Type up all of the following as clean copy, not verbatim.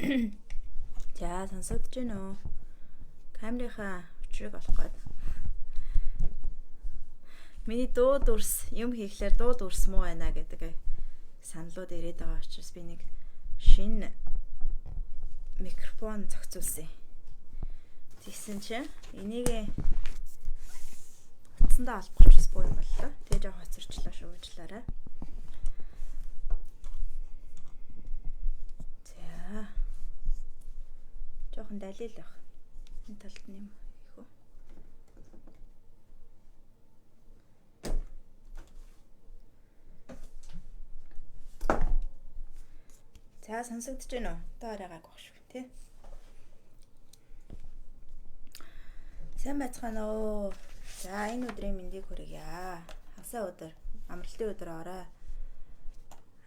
За сонсогдож байна уу? Камерынхаа өчрийг олох гээд. Миний дуу дүрс юм хийхлээр дуу дүрс муу байна гэдэг саналууд ирээд байгаа учраас би нэг шинэ микрофон зохицуулсан. Тэгсэн чинь энийг утсандаа албах ч буу юм боллоо. Тэгээ жоо хоцорчлоо шуугчлаарай. За. Жохон далил байх. Энэ талд нь юм хийх үү? За сонсогдож байна уу? Даарайгааг багш шүү, тий. Сайн байцгаана уу? За энэ өдрийн мэндийг хүргье. Хасаа өдөр, амралтын өдөр орой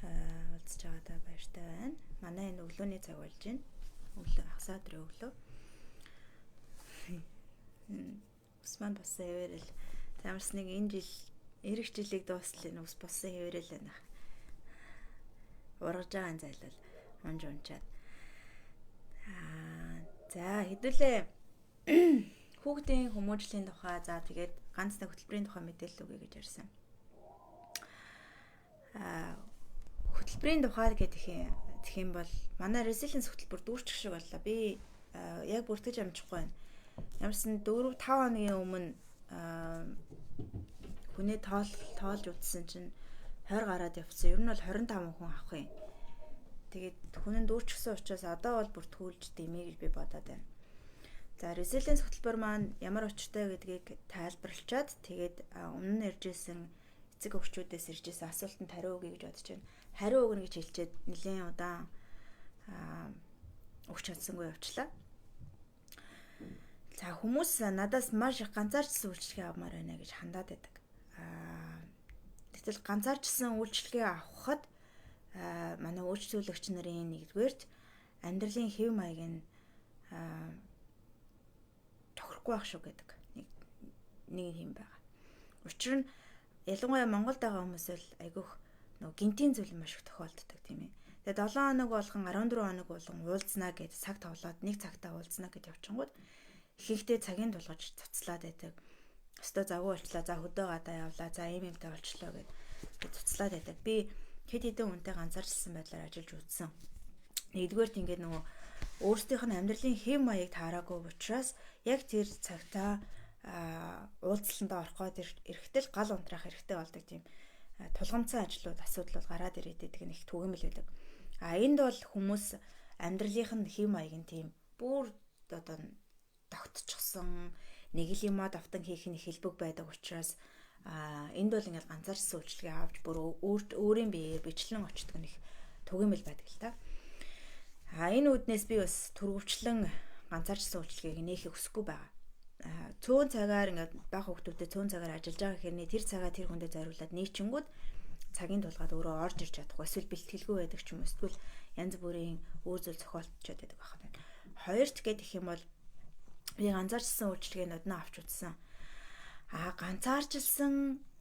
уулзж байгаадаа баяртай байна. Манай энэ өглөөний цаг болж байна. Өглөө хасаа өдрийн өглөө. Усман басан хэвээрэл замарсныг энэ жил эх жилийг дуустлын ус болсон хэвээрэл байна. Ургаж байгаа зайлал унж унчаад. За хэдүүлээ хүүхдийн хүмүүжлийн тухай за тэгээд ганц нэг хөтөлбөрийн тухай мэдээлэл өгье гэж ярьсан. Хөтөлбөрийн тухай гэх юм бол манай resilience хөтөлбөр дүүрчих шиг боллоо. Би яг бүртгэж амжихгүй байна. Ямарсан 4-5 хоногийн өмнө хүний тоолж үзсэн чинь 20 гараад явцсан. Ер нь бол 25 хүн авах юм. Тэгээд хүн нь дүүрчихсэн учраас одоо бол бүр түүлж димээ гэж би бодоод байна. За resilience хөтөлбөр маань ямар учиртай гэдгийг тайлбарлачаад тэгээд өмнө нь иржсэн эцэг өвчүүдээс иржсэн асуултанд хариу өгье гэж бодож байна. Хариу өгнө гэж хэлчихэд нэлээд удаан өгч чадсангүй явчлаа. За хүмүүс надаас маш их ганцаарчсан үйлчлэгээ авмаар байна гэж хандаад байдаг. Тэгтэл ганцаарчсан үйлчлэгээ авахад манай үйлчлүүлэгч нарын нэгдүгээрт амьдралын хэв маяг нь тохирохгүй байх шүү гэдэг нэг юм байгаа. Учир нь ялангуяа Монголд байгаа хүмүүс л айгүйх нөгөө гинтийн зүйл маш их тохиолддог тийм ээ. Тэгээд 7 хоног болгон 14 хоног болгон уулзнаа гэж цаг тоглоод нэг цагтаа уулзнаа гэж явчингууд ихэнхдээ цагийн тулгаж цуцлаад байдаг. Өстө завгүй болчлаа. За хөдөө гадаа явлаа. За имэмтэй болчлоо гэд цуцлаад байдаг. Би хэд хэдэн хүнтэй ганцаарчилсан байдлаар ажиллаж үзсэн. Нэгдүгээрт ингээд нөгөө өөрсдийнх нь амьдралын хэв маяг таараагүй учраас яг тэр цагтаа уулзалтанд ороход эрэхтэл гал унтраах хэрэгтэй болдог тийм тулгамцсан ажлууд асуудлууд гараад ирээд байдаг нь их түгээмэл байдаг. Энд бол хүмүүс амьдралынх нь хэв маяг нь тийм бүр одоо тогтчихсон нэг л юмаа давтан хийх нь хэлбэг байдаг учраас энд бол ингээл ганцаарчсан үйлчлэгээ авч бүр өөрийн биеэр бичлэн очдог нэг түгээмэл байдаг л та. Энэ үднээс би бас түргөвчлэн ганцаарчсан үйлчлэгийг нээхийг хүсэхгүй байгаа. Цөөн цагаар ингээд бага хүмүүстэй цөөн цагаар ажиллаж байгаа хэрнээ тэр цагаа тэр хүндээ зориулаад нээчингүүд цагийн тулгаад өөрөө орж ирж чадахгүй эсвэл бэлтгэлгүй байдаг ч юм уу эсвэл янз бүрийн өөр зүйл зохиолдчиход байдаг байна. Хоёрт гэх юм бол би ганцаарчсан үйлчлэгээнүүд нь авч үзсэн. Ганцаарчилсан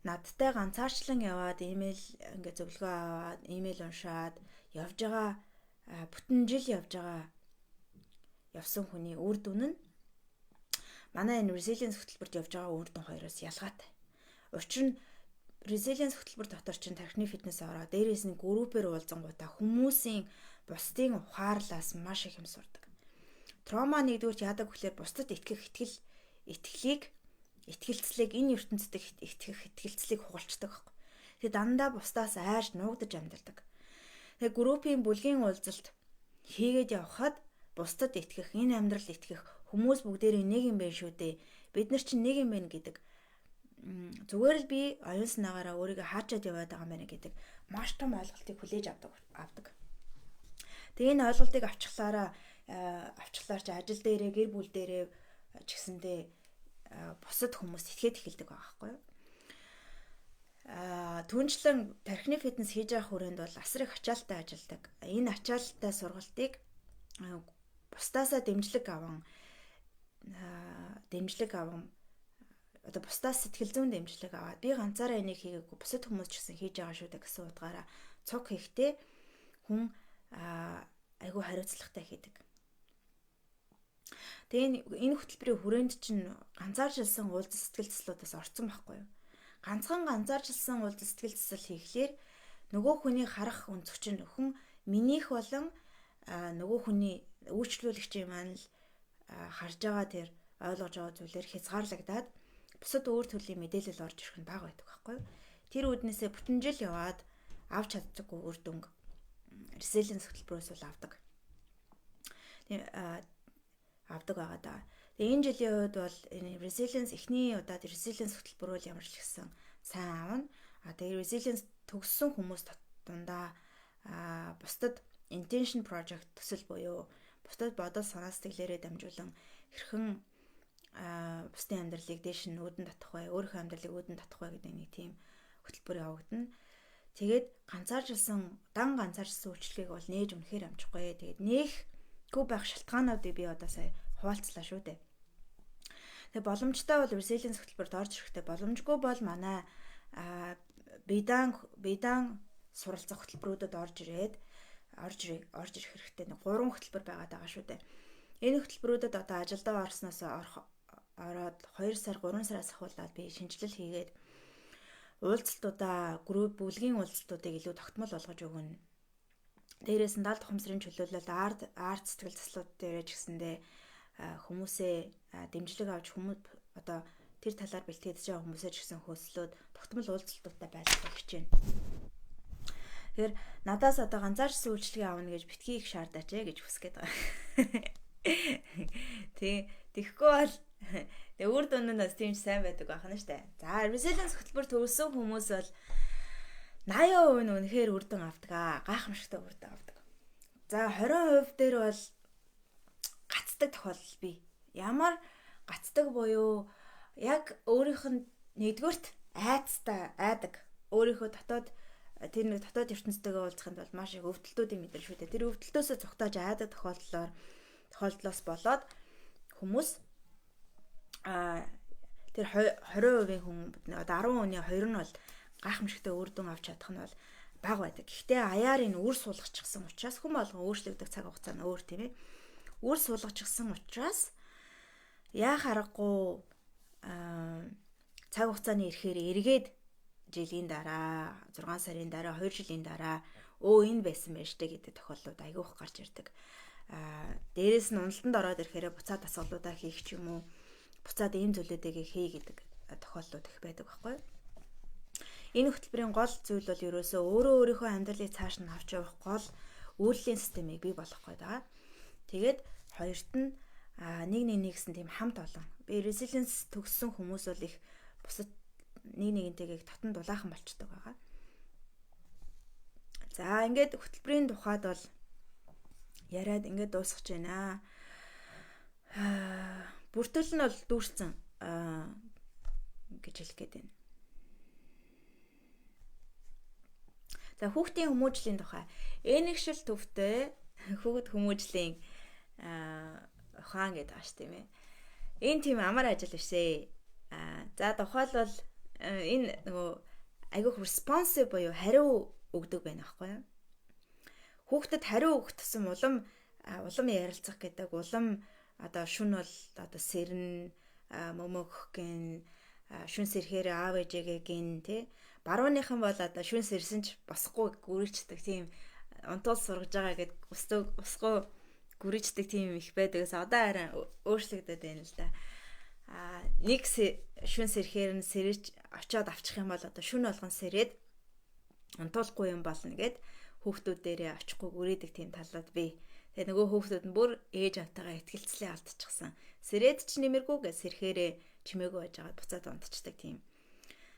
надтай ганцаарчлан яваад имэйл ингээд зөвлөгөө аваад имэйл уншаад явж байгаа бүтэн жил явсан хүний үр дүн нь манай энэ resilience хөтөлбөрт явж байгаа үр дүн хоёроос ялгаатай. Учир нь resilience хөтөлбөр дотор чинь тархины фитнес ороо дээрээс нь группээр уулзангуудаа хүмүүсийн бусдын ухаарлаас маш их юм сурдаг. Трома нэгдүгээр яадаг гэхээр бусдад итгэлцлийг энэ ертөнцид итгэх итгэлцлийг хугалцдаг байхгүй. Тэгээ дандаа бусдаас айж нуугдаж амьдардаг. Тэгээ группийн бүлгийн уулзалт хийгээд явхад бусдад итгэх, энэ амьдрал итгэх хүмүүс бүгдээрээ нэг юм байна шүү дээ. Бид нар чинь нэг юм байна гэдэг. Зүгээр л би оюун санаагаараа өөрийгөө хаачаад яваад байгаа юм байна гэдэг маш том ойлголтыг хүлээж авдаг. Тэгээ энэ ойлголтыг авчлаараа чи ажил дээрээ, гэр бүл дээрээ ч гэсэндээ бусад хүмүүс итгэхэд эхэлдэг байгаа байхгүй юу? Түүнчлэн тархины фитнес хийж явах хүрээнд бол асар их ачаалттай ажилладаг. Энэ ачаалттай сургалтыг бусдаасаа дэмжлэг аван одоо бусдаас сэтгэл зүйн дэмжлэг аваад би ганцаараа энийг хийгээгүй бусад хүмүүс ч гэсэн хийж байгаа шүү дээ гэсэн утгаараа цуг хийхдээ хүн айгүй хариуцлагатай хийдэг. Тэгээ энэ хөтөлбөрийн хүрээнд чинь ганцаарчилсан уулзалт сэтгэл заслуудаас орцсон байхгүй юу? Ганцаарчилсан уулзалт сэтгэл засал хийхлээр нөгөө хүний харах өнцөг чинь өхөн минийх болон нөгөө хүний үйлчлүүлэгчийн маань л харж байгаа тэр ойлгож байгаа зүйлээр хязгаарлагдаад бусад өөр төрлийн мэдээлэл орж ирэх нь бага байдаг байхгүй юу? Тэр үүднээсээ бүтэн жил яваад авч чаддаггүй үр дүнг resilience хөтөлбөрөөс бол авдаг. Тийм авдаг байгаа даа. Тэгээ энэ жилийн үед бол энэ resilience эхний удаад resilience хөтөлбөр бол ямар ч гэсэн сайн аавна. Тэгээ resilience төгссөн хүмүүс дундаа бусдад intention project төсөл буюу бусдад бодол санаа сэтгэлээрээ дамжуулан хэрхэн бусдын амьдралыг дээш нь өөдөн татах вэ, өөрийнхөө амьдралыг өөдөн татах вэ гэдэг нэг тийм хөтөлбөр явагдана. Тэгээд ганцаарчилсан үйлчлэгийг бол нээж үнэхээр амжихгүй. Тэгээд нээхгүй байх шалтгаануудыг би одоо сая хуваалцлаа шүү дээ. Тэгээд боломжтой бол resilience хөтөлбөрт орж ирэхтэй, боломжгүй бол манай бедан суралцах хөтөлбөрүүдэд орж ирэх хэрэгтэй нэг 3 хөтөлбөр байгаад байгаа шүү дээ. Энэ хөтөлбөрүүдэд одоо ажилдаа орсноос ороод 2 сар 3 сараас ахуулаад би шинжилэл хийгээд уулзалтуудаа бүлгийн уулзалтуудыг илүү тогтмол болгож өгнө. Дээрээс нь даалт ухамсарын чөлөөлөлд арт сэтгэл заслууд дээр ч гэсэндээ хүмүүсээ дэмжлэг авч одоо тэр талаар бэлтгэж байгаа хүмүүсээ ч гэсэн хөөслөөд тогтмол уулзалтуудаа байлгах гэж байна. Тэгэхээр надаас одоо ганцаарчсан үйлчлэгээ авна гэж битгий их шаардаач гэж хүсгээд байгаа. Тэгэхгүй бол тэгээ үр дүнээс тийм сайн байдаг байна штэ. За resilience хөтөлбөр төгссөн хүмүүс бол 80% нь үнэхээр үр дүн авдаг. Гайхамшигтай үр дүн авдаг. За 20% дээр бол гацдаг тохиолдол бий. Ямар гацдаг буюу яг өөрийнх нь нэгдүгürt айдаг. Өөрийнхөө дотоод ертөнцтэйгээ уулзахын тулд маш их өвдөлтүүдийн мэдэрч шүү дээ. Тэр өвдөлтөөсөө цогтоож айдаг тохиолдлоос болоод хүмүүс тэр 20% хүн одоо 10 хүний 2 нь бол гайхамшигтай үр дүн авч чадах нь бол бага байдаг. Гэхдээ аяар энэ үр суулгачихсан учраас хүн болгон өөрчлөгдөх цаг хугацаа нь өөр тийм ээ. Үр суулгачихсан учраас яах аргагүй цаг хугацааны ирэхээр эргээд жилийн дараа 6 сарын дараа 2 жилийн дараа энэ байсан байж тээ гэдэг тохиолдлууд айгүйх гарч ирдэг. Дээрээс нь уналтанд ороод ирэхээр буцаад асуулуудаа хийх ч юм уу буцаад ийм зүйлүүдийг хий гэдэг тохиолдлууд их байдаг байхгүй юу? Энэ хөтөлбөрийн гол зүйл бол ерөөсөө өөрийнхөө амьдралыг цааш нь авч явах гол үйлдлийн системийг бий болгох гэдэг. Тэгээд хоёрт нь нэг гэсэн тийм хамт олон. Би resilience төгссөн хүмүүс бол их бусад нэгнтэйгээ татан дулаахан болчдөг байгаа. За ингээд хөтөлбөрийн тухайд бол яриад ингээд дуусгаж байна. Бүртгэл нь бол дүүрсэн гэж хэлэх гээд байна. За хүүхдийн хүмүүжлийн тухай энэгшил төвтэй хүүхд хүмүүжлийн ухаан гэдэг ааш тийм ээ. Энэ тийм амар ажил бишээ. За тухайлбал энэ нөгөө айгүйх responsive буюу хариу өгдөг байна аахгүй юу? Хүүхдэд хариу өгөх тусам улам ярилцах гэдэг улам одоо шүн бол одоо сэрнэ мөмөх гин шүн сэрхээр аав ээжээгээ гин тий барууныхан бол одоо шүн сэрсэн ч босхгүй гүрийчдэг тийм унтуул сургаж байгаа гэд усгүй гүрийчдэг тийм их байдагс одоо харин өөрчлөгдөд байна л да. Нэг шүн сэрхээр нь сэрэж очиод авчих юм бол одоо шүн болгон сэрээд унтуулахгүй юм болно гэд хүүхдүүд дээрээ очихгүй гүрийдэг тийм талууд бий. Тэгээ нөгөө хүүхдүүд нь бүр ээж автайгаа ихтгэлцлээ алдчихсан. Сэрээд ч нэмэргүйгээ сэрхээрээ чимээгүй байж байгаа буцаад унтчихдаг тийм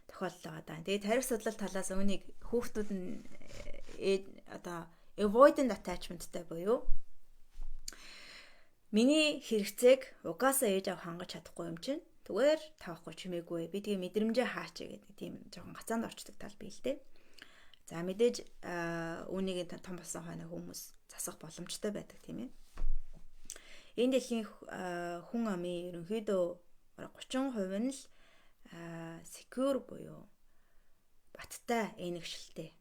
тохиолдол байгаа даа. Тэгээд тарих судлал талаас үүнийг хүүхдүүд нь одоо avoidant attachmentтай буюу миний хэрэгцээг угаасаа ээж аваа хангаж чадахгүй юм чинь зүгээр тавахгүй чимээгүй. Би тэгээ мэдрэмжээ хаач гэдэг тийм жоохон гацаанд орчдөг тал бий л дээ. За мэдээж үүнийг том болсон хойно хүмүүс засах боломжтой байдаг тийм ээ. Энэ дэлхийн хүн амын ерөнхийдөө 30% нь л secure буюу баттай энэгшилтэй.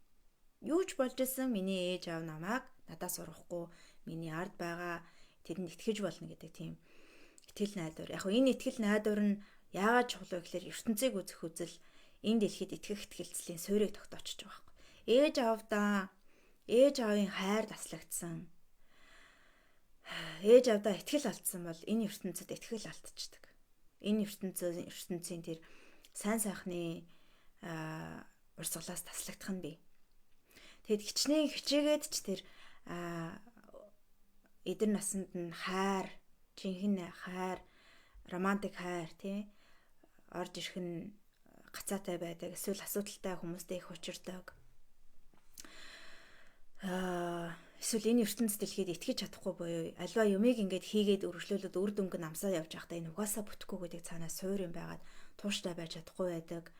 Юу ч болж исэн миний ээж аав намайг надаас урахгүй, миний ард байгаа тэдэнд итгэж болно гэдэг тийм итгэл найдвар. Яг энэ итгэл найдвар нь яагаад чухал вэ гэхээр ертөнцийг үзэх үзэл энэ дэлхийд итгэх итгэлцлийн суурийг тогтоочж байгаа юм. Ээж аавын хайр таслагдсан. Ээж аавдаа итгэл алдсан бол энэ ертөнцид итгэл алдчихдаг. Энэ ертөнцийн тэр сайн сайхны урсгалаас таслагдах нь бий. Тэгэд хичээгээд ч тэр эдэр насанд нь хайр, жинхэнэ хайр, романтик хайр тий орж ирэх нь гацаатай байдаг. Эсвэл асуудалтай хүмүүстэй их учирдаг. Эсвэл энэ ертөнцийн дэлхийд итгэж чадахгүй буюу альва юмыг ингээд хийгээд өргөжлүүлээд үр дүнг нь амсаа явж байхдаа энэ угаасаа бүтэхгүй гэдэг цаанаас суур юм байгаад тууштай байж чадахгүй байдаг.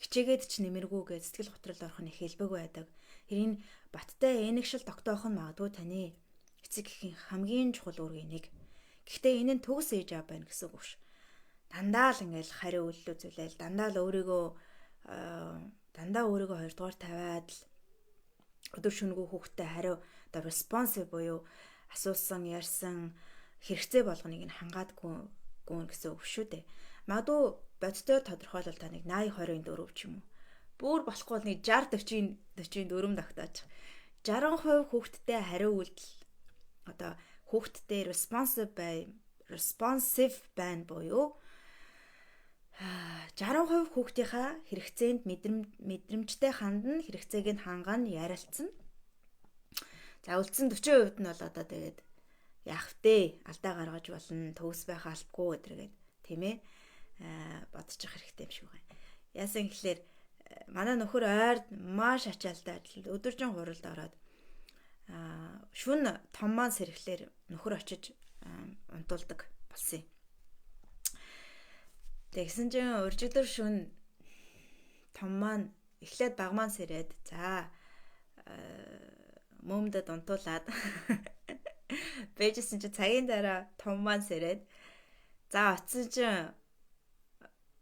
Хичээгээд ч нэмэргүй гэж сэтгэл готрол орох нь их хэлбэг байдаг. Энэ баттай энэгшил тогтоох нь магадгүй таны эцэг эхийн хамгийн чухал үүргийн нэг. Гэхдээ энэ нь төгс ээж аав байна гэсэн үг биш. Дандаа л ингээл хариу үйлдэл үзүүлээл дандаа өөрийгөө хоёрдугаар тавиад л өдөр шөнөгүй хүүхдтэй хариу одоо responsive буюу асуусан, ярьсан хэрэгцээ болгоныг нь хангаадгүй гэсэн үг шүү дээ. Магадгүй бодтой тодорхойлол та нэг 80-20-4 ч юм уу. Бүр болохгүй бол нэг 60-40-44 тогтоож. 60% хүүхдтэй хариу үйлдэл одоо хүүхдтэй responsive байна буюу 60% хүүхдийнхаа хэрэгцээнд мэдрэмжтэй хандна, хэрэгцээг нь хангана, ярилцсан. За үлдсэн 40% нь бол одоо тэгээд яах вэ? Алдаа гаргаж болно, төгс байх албагүй гэдэргээд тийм ээ бодчих хэрэгтэй юм шиг байна. Яасан гэхэлэр манай нөхөр ойрд маш ачаалтай ажил өдөржин хуралд ороод шүн том маань сэрэхлээр нөхөр очиж унтуулдаг болсон юм. Тэгсэн чинь уржигдэр шүн том маань эхлээд баг маань сэрээд за мөмдөд унтуулад бэжсэн чинь цагийн дараа том маань сэрээд за оцсон чинь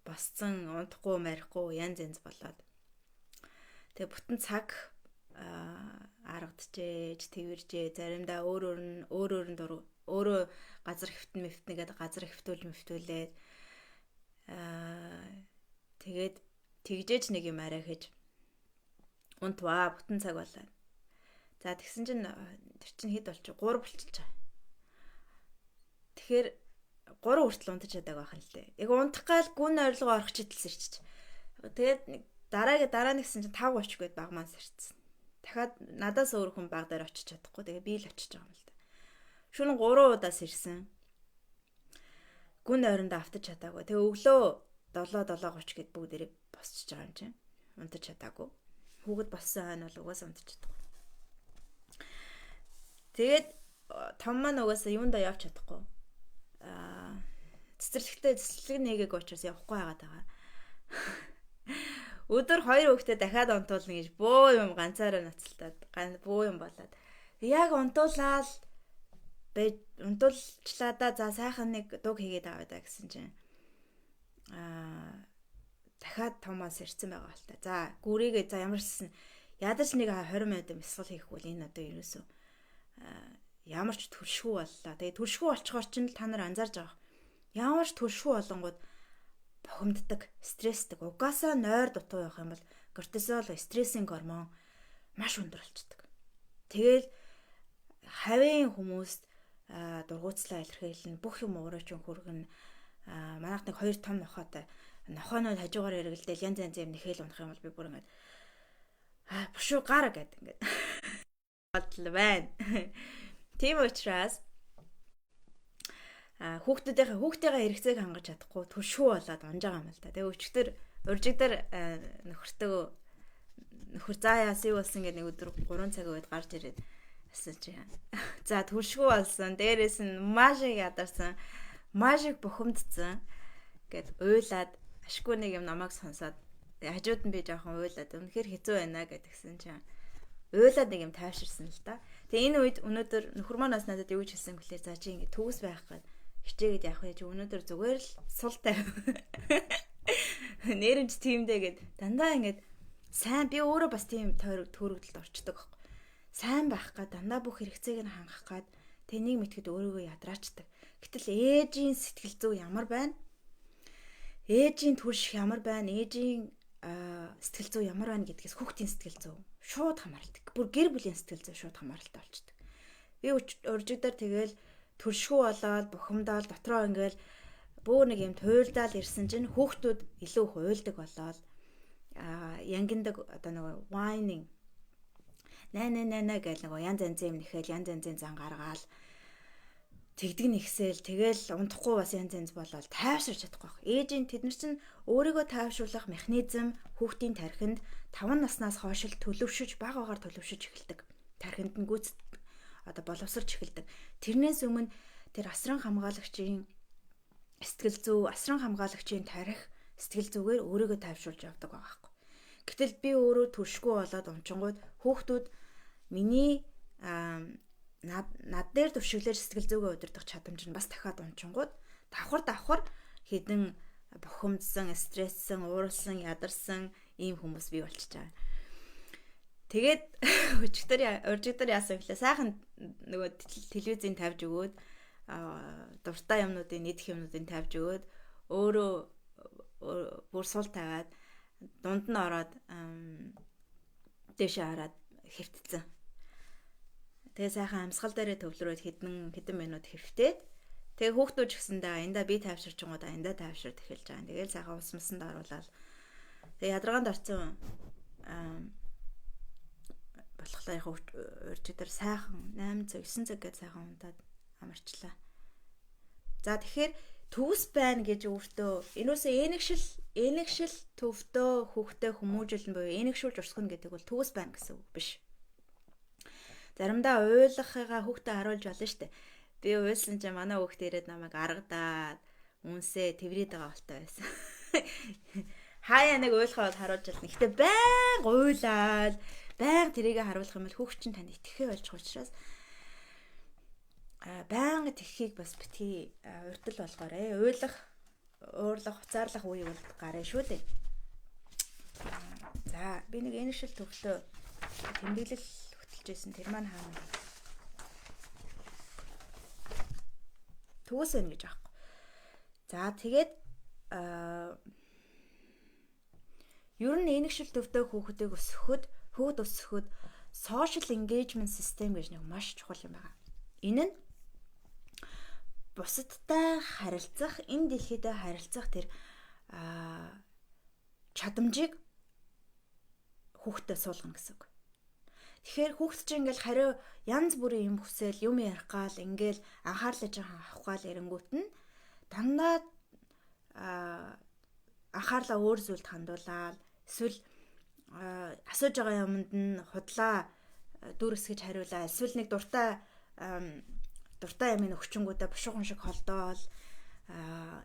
босцсон унтахгүй марихгүй янз болоод тэгээ бүтэн цаг аргадчихэж тэрвэржээ заримдаа өөрөө газар хэвтэн гэдэг газар хэвтүүлээд тэгээд тэгжээч нэг юм арай гэж унтваа бүтэн цаг болоо. За тэгсэн чинь тэр чинь хэд болчих 3 болчихж байгаа. Тэгэхээр 3 хүртэл унтаж чаддаг байх юм л дээ. Яг унтах гал гүн ойрлогоо орох читэл сэрчиж. Тэгээд дараа нь гэсэн чинь 5:30 гээд баг маань сэрчсэн. Дахиад надаас өөр хүн баг дээр очиж чадахгүй. Тэгээ би л очиж байгаа юм л да. Шөнө 3 удаа сэрсэн. Гүн ойрондоо автаж чадаагүй. Тэгээ өглөө 7:30 гээд бүгдээрээ босчихж байгаа юм чинь. Унтаж чадаагүй. Хүүхэд боссон хойно бол угаасаа унтаж чадахгүй. Тэгээд том маань угаасаа юундаа явж чадахгүй. Цэцэрлэг нэгээг учраас явахгүй байгаад байгаа. Өдөр 2 хүүхдээ дахиад унтуулна гэж бөө юм ганцаараа ноцтолтоод бөө юм болоод. Яг унтуулаад унтуулчлаа да за сайхан нэг дуг хийгээд аваа да гэсэн чинь дахиад томоос ирсэн байгаа л та. За гүрийгээ за ямарчсан ядаж нэг 20 минут бясалгал хийхгүй бол энэ одоо ерөөсөө ямар ч төршгүй боллоо. Тэгээ төршгүй болчгоор ч та нар анзаарж байгаа. Ямар ч төршгүй болонгууд бохимддаг, стрессдэг. Угаасаа нойр дутуу явах юм бол кортизол, стрессинг гормон маш өндөр болчдөг. Тэгэл хавийн хүмүүст дургуутслаа илэрхийлнэ, бүх юм уураач хөргөн манайх нэг 2 том нохоотой. Нохооноо хажуугаар эргэлдээл янз юм нэхэл унах юм бол би бүр ингээд бушуу гар гэдэг ингээд бодлоо байна. Тийм учраас хүүхдтэйгээ хэрэгцээг хангаж чадахгүй төршүү болоод унж байгаа юм л да. Тэгээ уржигдэр нөхөр заа яас юу болсон гэдэг нэг өдөр 3 цаг үед гарч ирээд асууж байгаа. За төршүү болсон. Дээрээс нь маш их ядарсан. Маш их бухимдсан гэд уйлаад ашгүй нэг юм намайг сонсоод хажууд нь би жоохон уйлаад үнэхээр хэцүү байна гэдгсэн чинь уйлаад нэг юм тайвширсан л да. Тэгээ энэ үед өнөөдөр нөхөр манаас надад юу ч хэлсэн гэхлээр за чи ингэ төгс байх гээд хичээгээд явах гэж өнөөдөр зүгээр л сул тавь. Нэрэнч тиймдээ гээд дандаа ингэж сайн би өөрөө бас тийм төрөгдөлд орчдөг байхгүй. сайн байх гад дандаа бүх хэрэгцээг нь хангах гад тэнийг мэдхэд өөрийгөө ядраачдаг. Гэтэл ээжийн сэтгэл зүй ямар байна? Ээжийн түлших ямар байна? Ээжийн сэтгэл зүй ямар байна гэдгээс хүүхдийн сэтгэл зүй шууд хамааралтай. Бүр гэр бүлийн сэтгэл зүй шууд хамааралтай болчдөг. Би уржигдаар тэгэл төршгөө болоод бухимдаад дотроо ингээл бүр нэг юм туйлдаал ирсэн чинь хүүхдүүд илүү хуйлдаг болоод янгиндаг одоо нэг whining нэ гэл нэг янз янзын юм нэхэл янз янзын зан гаргаал тэгдэг нэгсэл тэгэл унтахгүй бас янз янз болоод тайвширч чадахгүй байх. Ээжийн тэд нар чинь өөрийгөө тайвшруулах механизм хүүхдийн тархинд 5 наснаас хойш төлөвшөж багаагаар төлөвшөж эхэлдэг. Тархинд нь гүйц одоо боловсрч эхэлдэг. Тэрнээс өмнө тэр асран хамгаалагчийн сэтгэл зүй, асран хамгаалагчийн тарих сэтгэл зүгээр өөрийгөө тайвшруулж явдаг байгаа байхгүй. Гэтэл би өөрөө төршгөө болоод унчингууд хүүхдүүд миний над дээр төвшөглөж сэтгэл зүгөө удирдах чадамж нь бас дахиад унчингууд давхар хэдэн бухимдсан, стресссэн, ууралсан, ядарсан ийм хүмүүс бий болчихж байгаа. Тэгээд уржигдэр яасан гэхлээр сайхан нөгөө телевизийн тавьж өгөөд дуртай юмнуудын нийтх юмнуудын тавьж өгөөд өөрөө бүр сул тавиад дунд нь ороод дэшээ хараад хэвтцэн. Тэгээ сайхан амьсгал дээрээ төвлөрөөд хэдэн минут хэвтээд тэгээ хүүхдүүд ч гэсэндээ эндаа би тайвширч гоо эндаа тайвширд эхэлж байгаа. Тэгээл сайхан ус мөсөнд оруулаад тэгээ ядаргаанд орсон болохоор яг уржигдэр сайхан 8 цаг 9 цаг гэж сайхан унтаад амарчлаа. За тэгэхээр төвс байна гэж өөртөө энөөсөө энэгшил төвдөө хүүхдээ хүмүүжүүлэн буюу энэгшүүлж урсгана гэдэг бол төвс байна гэсэн үг биш. Заримдаа ойлгохыгаа хүүхдээ харуулж болно шүү дээ. Би уйлсан чинь манай хүүхдээ ирээд намайг аргадаад үнсээ тэврээд байгаа болтой байсан. Хаяа нэг ойлгоход харуулж байна. Гэхдээ байнга уйлаад байнга тэрийгэ харуулах юм бол хүүхд чинь танд итгэхээ болж байгаа учраас байнга тэххийг бас битгий урдл болгоорой. Уурлах, хуцаарлах үе бол гараа шүү дээ. За би нэг энэшил төвлөө тэмдэглэл хөтөлжсэн тэр маань хаана төвөөс байна гэж аахгүй. За тэгээд ер нь энэшил төвдөө хүүхдийг өсгөхөд social engagement system гэж нэг маш чухал юм байна. Энэ нь бусадтай харилцах, энэ дэлхийдээ харилцах тэр чадамжийг хүүхдэд суулгана гэсэн үг. Тэгэхээр хүүхд чинь ингээл хариу янз бүрийн юм хүсэл, юм ярих гал ингээл анхаарлаа жоохон авах гал эрэнгүүт нь дандаа анхаарлаа өөр зүйлд хандуулаад эсвэл асууж байгаа юмд нь худлаа дүрс гэж хариулаа. Эсвэл нэг дуртай ямын өгчөнгүүдээ бушуухан шиг холдоол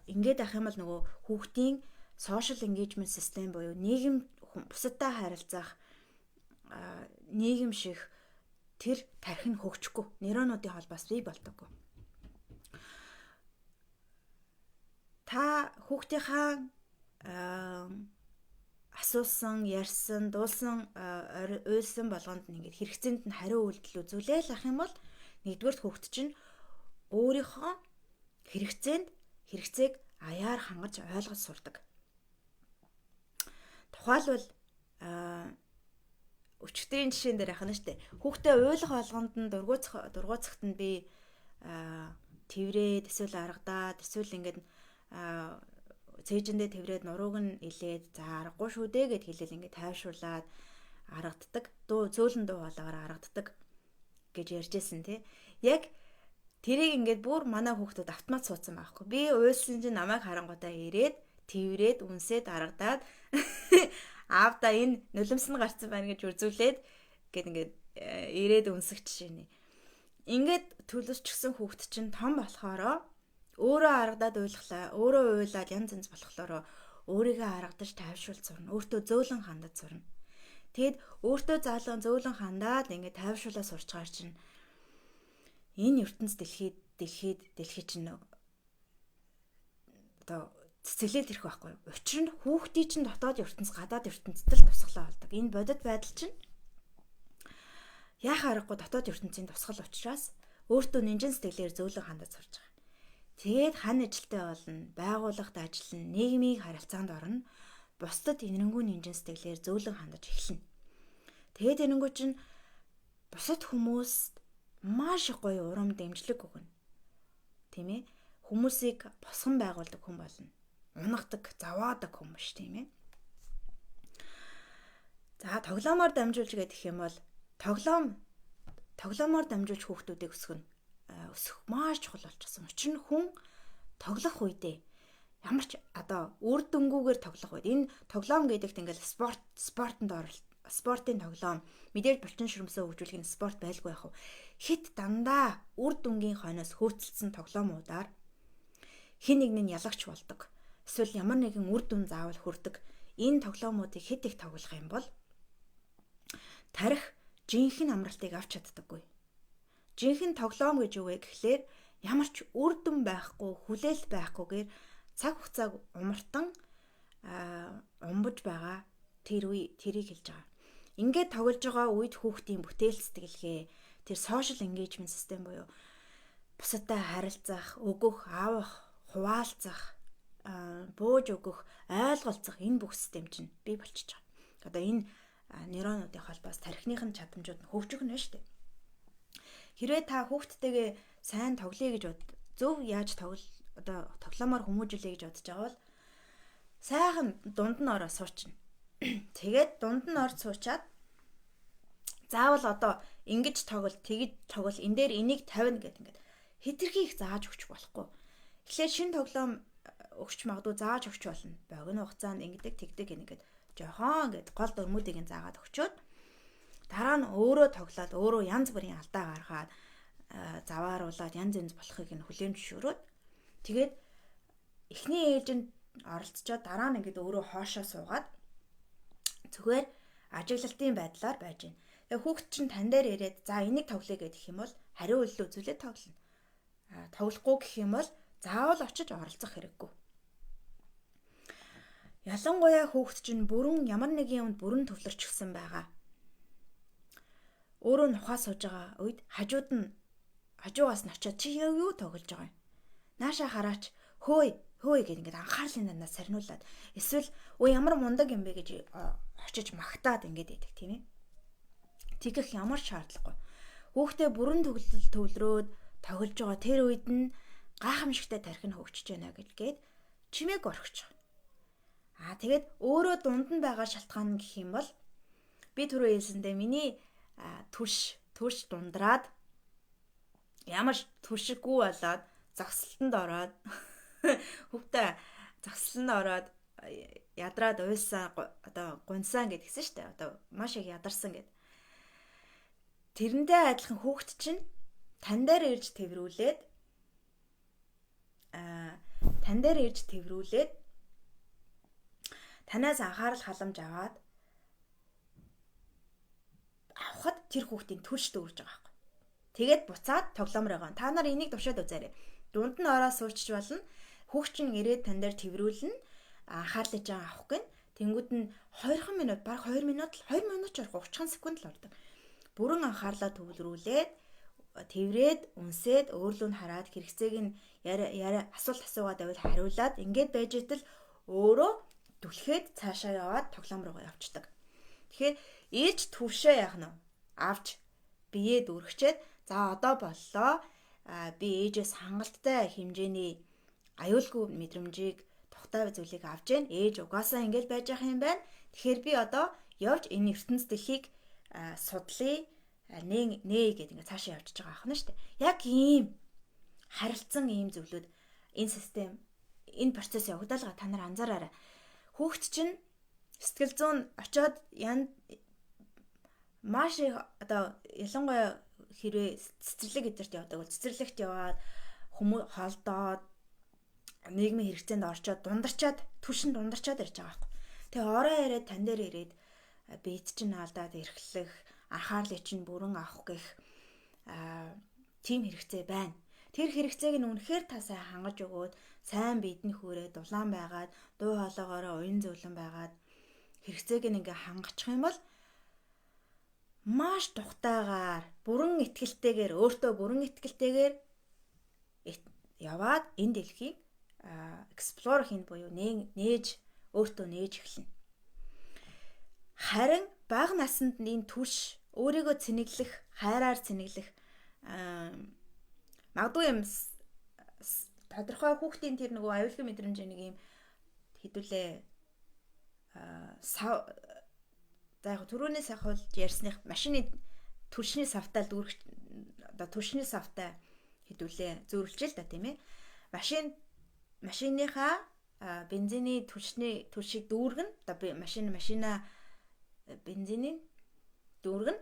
ингээд ах юм бол нөгөө хүүхдийн social engagement system буюу нийгэм бусадтай харилцах нийгэм шиг тэр тархин хөгжихгүй нейронуудын холбоос бий болдоггүй. Та хүүхдийнхаа асуусан, ярьсан, дуулсан, уйлсан болгонд ингээд хэрэгцээнд нь хариу үйлдэл үзүүлээл ах юм бол нэгдүгээр хүүхд чинь өөрийнхөө хэрэгцээг аяар хангаж ойлгож сурдаг. Тухайлбал өчигдрийн жишээн дээр ахна штэ. Хүүхдээ ойлгох болгонд нь дургуцахт нь би тэврээд эсвэл аргадаад эсвэл ингээд цээжиндээ тэврээд нурууг нь илээд за аргагүй шүү дээ гэд хэлэл ингээд тайвшруулад аргаддаг. Зөөлөн дуу хоолойгоор аргаддаг гэж ярьжсэн тий. Яг тэрийг ингээд бүр манай хүүхдүүд автомат суудсан байхгүй. Би уйлсан чинь намайг харангуудаа ирээд тэврээд үнсээд аргадаад аавда энэ нулимс нь гарцсан байна гэж үзүүлээд гээд ингээд ирээд үнсэх жишээ нэ. Ингээд төлөвчсөн хүүхд чинь том болохоро өөрөө аргадаад уйлахлаа, өөрөө уйлаад янз болохоор өөрийгөө аргадаж тайвшруулж сурна. Өөртөө зөөлөн хандаж сурна. Тэгэд өөртөө зөөлөн хандаад ингээд тайвшруулаад сурч байгаа чинь энэ ертөнц дэлхий чинь одоо цэцгэлээд ирэх байхгүй юу? Учир нь хүүхдийн чинь дотоод ертөнц гадаад ертөнцтэй л тусглаа болдог. Энэ бодит байдал чинь яах аргагүй дотоод ертөнцийн тусгал учраас өөртөө нинжин сэтгэлээр зөөлөн хандаж сурж байгаа. Тэгээд хан ажилтай болно, байгууллагт ажиллана, нийгмийн харилцаанд орно, бусдад инэрэнгүү нинжин сэтгэлээр зөөлөн хандаж эхэлнэ. Тэгээд энэнгүү чинь бусад хүмүүст маш их гоё урам дэмжлэг өгнө. Тийм ээ? Хүмүүсийг босгон байгуулдаг хүн болно. Унагадаг, заваадаг хүн биш, тийм ээ? За тоглоомоор дамжуулж гэх юм бол тоглоомоор дамжуулж хүүхдүүдийг өсөх маш чухал болчихсон. Учир нь хүн тоглох үедээ ямар ч одоо үр дүнгүйгээр тоглох үед энэ тоглоом гэдэгт ингээл спортын тоглоом мэдээж булчин ширмсээ хөгжүүлэх нь спорт байлгүй яах вэ? Хит дандаа үр дүнгийн хойноос хөөцөлдсөн тоглоомуудаар хин нэг нь ялагч болдог. Эсвэл ямар нэгэн үр дүн заавал хүрдэг. Энэ тоглоомуудыг хэд их тоглох юм бол тарих жинхэнэ амралтыг авч чаддаггүй. Жинхэнэ тоглоом гэж юу вэ гэхлээр ямар ч үр дүн байхгүй, хүлээлт байхгүйгээр цаг хугацааг умартан умбаж байгаа тэрийг хэлж байгаа. Ингээд тоглож байгаа үед хүүхдийн бүтээл сэтгэлгээ, тэр social engagement system буюу бусадтай харилцах, өгөх, авах, хуваалцах, бууж өгөх, ойлголцох энэ бүх систем чинь бий болчихж байгаа. Одоо энэ нейронуудын холбоос тархиных нь чадамжууд нь хөгжигнө шүү дээ. Хэрвээ та хүүхдтэйгээ сайн тоглоё гэж зөв яаж тоглоомоор хүмүүжүүлэе гэж бодож байгаа бол сайхан дунд нь ороо суучна. Тэгээд дунд нь орж суучаад заавал одоо ингэж тоглол, тэгж тоглол, энэ дээр энийг тавина гэдэг ингээд хэтэрхий их зааж өгч болохгүй. Тэгэхээр шинэ тоглоом өгч магадгүй зааж өгч болно. Богино хугацаанд ингэдэг тэгдэг ингээд жохон ингээд гол дөрмүүдийг нь заагаад өгчөөд дараа нь өөрөө тоглоод өөрөө янз бүрийн алдаа гаргаад завааруулаад янз янз болохыг нь хүлээн зөвшөөрөөд тэгээд эхний ээлжинд оролцоод дараа нь ингээд өөрөө хоошоо суугаад зүгээр ажиглалтын байдлаар байж гин. Тэгээ хүүхд чинь тань дээр ирээд за энийг тоглоё гэх юм бол хариу үйлдэл үзүүлээд тоглоно. Тоглохгүй гэх юм бол заавал очиж оролцох хэрэггүй. Ялангуяа хүүхд чинь ямар нэгэн юмд бүрэн төвлөрчихсөн байгаа. Өөрөө нухаа сууж байгаа үед хажуугаас нь очиод чи юу тоглож байгаа юм? Нааша хараач хөөе гэд ингээд анхаарлын дандаа сарниулаад эсвэл ямар мундаг юм бэ гэж очиж магтаад ингээд идэг тийм ээ. Тэгэх ямар шаардлагагүй. Хүүхдээ бүрэн төвлөрөөд тоглож байгаа тэр үед нь гайхамшигтай тархин хөгжиж байна гэдгээд чимээг орхиж байгаа. Тэгээд өөрөө дунд нь байгаа шалтгаан гэх юм бол би түрүү хэлсэндээ миний түш дундраад ямар түшиггүй болоод загсалтанд ороод хүүхдээ загсалтанд ороод ядраад уйсан одоо гунсан гэдгсэн шүү дээ. Одоо маш их ядарсан гэд. Тэрэндээ адилхан хүүхд чинь тань дээр ирж тэврүүлээд танаас анхаарал халамж авахад тэр хүүхдийн түлш дүүрж байгаа байхгүй. Тэгээд буцаад тоглоомор байгаа. Та нар энийг тушаад үзээрэй. Дунд нь ороо суурчж болно. Хүүхд чинь ирээд тань дээр тэврүүлнэ. Анхаарлаж авах гин. Тэнгүүд нь 20 минут, баг 2 минут ч орох 30 секунд л ордог. Бүрэн анхаарлаа төвлөрүүлээд тэврээд, үнсээд, өөрлөө нь хараад хэрэгцээг нь асуулт асуугаад байвал хариулаад ингээд байж итэл өөрөө түлхээд цаашаа яваад тоглоом руу явцдаг. Тэгэхээр ээж төвшөө яах нь авч биеэ дүүргчээд за одоо боллоо. Би ээжээс хангалттай хэмжээний аюулгүй мэдрэмжийг тухтай зүйлийг авч гэн. Ээж угаасаа ингээд байж ах юм байна. Тэгэхээр би одоо явж энэ ертөнц дэлхийг судлаа. Нээ гэдэг ингээд цаашаа явчихж байгаа ахна шүү дээ. Яг ийм харилцан ийм зөвлөд энэ систем энэ процесс явагдалгаа та нар анзаараарай. Хүүхд чинь сэтгэл зүйн очиод маш их одоо ялангуяа хэрвээ цэцэрлэг эдэрт явдаг бол цэцэрлэгт яваад хүмүүс холдоод нийгмийн хэрэгцээнд орчоод түшин дундарчаад ирж байгаа байхгүй. Тэгээ ороо ирээд тань дээр ирээд бийт чинь алдаад эрхлэх анхаарлыг чинь бүрэн авах гэх тийм хэрэгцээ байна. Тэр хэрэгцээг нь үнэхээр та сайн хангаж өгөөд, сайн биедний хүрээ дулаан байгаад, дуу хоолойгоороо уян зөвлөн байгаад хэрэгцээг нь ингээ хангачих юм бол маш тухтайгаар бүрэн итгэлтэйгээр өөртөө бүрэн итгэлтэйгээр яваад энэ дэлхийг explore хийн буюу нээж өөртөө нээж эхэлнэ. Харин бага наснд энэ түлш өөрийгөө цэнэглэх, хайраар цэнэглэх магадгүй юм тодорхой хүүхдийн тэр нөгөө аюулгүй мэдрэмж нэг юм хэдүүлээ за яг түрүүний сахиул ярьсных машины түлшний савтаа дүүрэх одоо түлшний савтаа хэдүүлээ зөөрөлж л да тийм ээ. Машиныхаа бензиний түлшийг дүүргэн одоо машина бензиний дүүргэн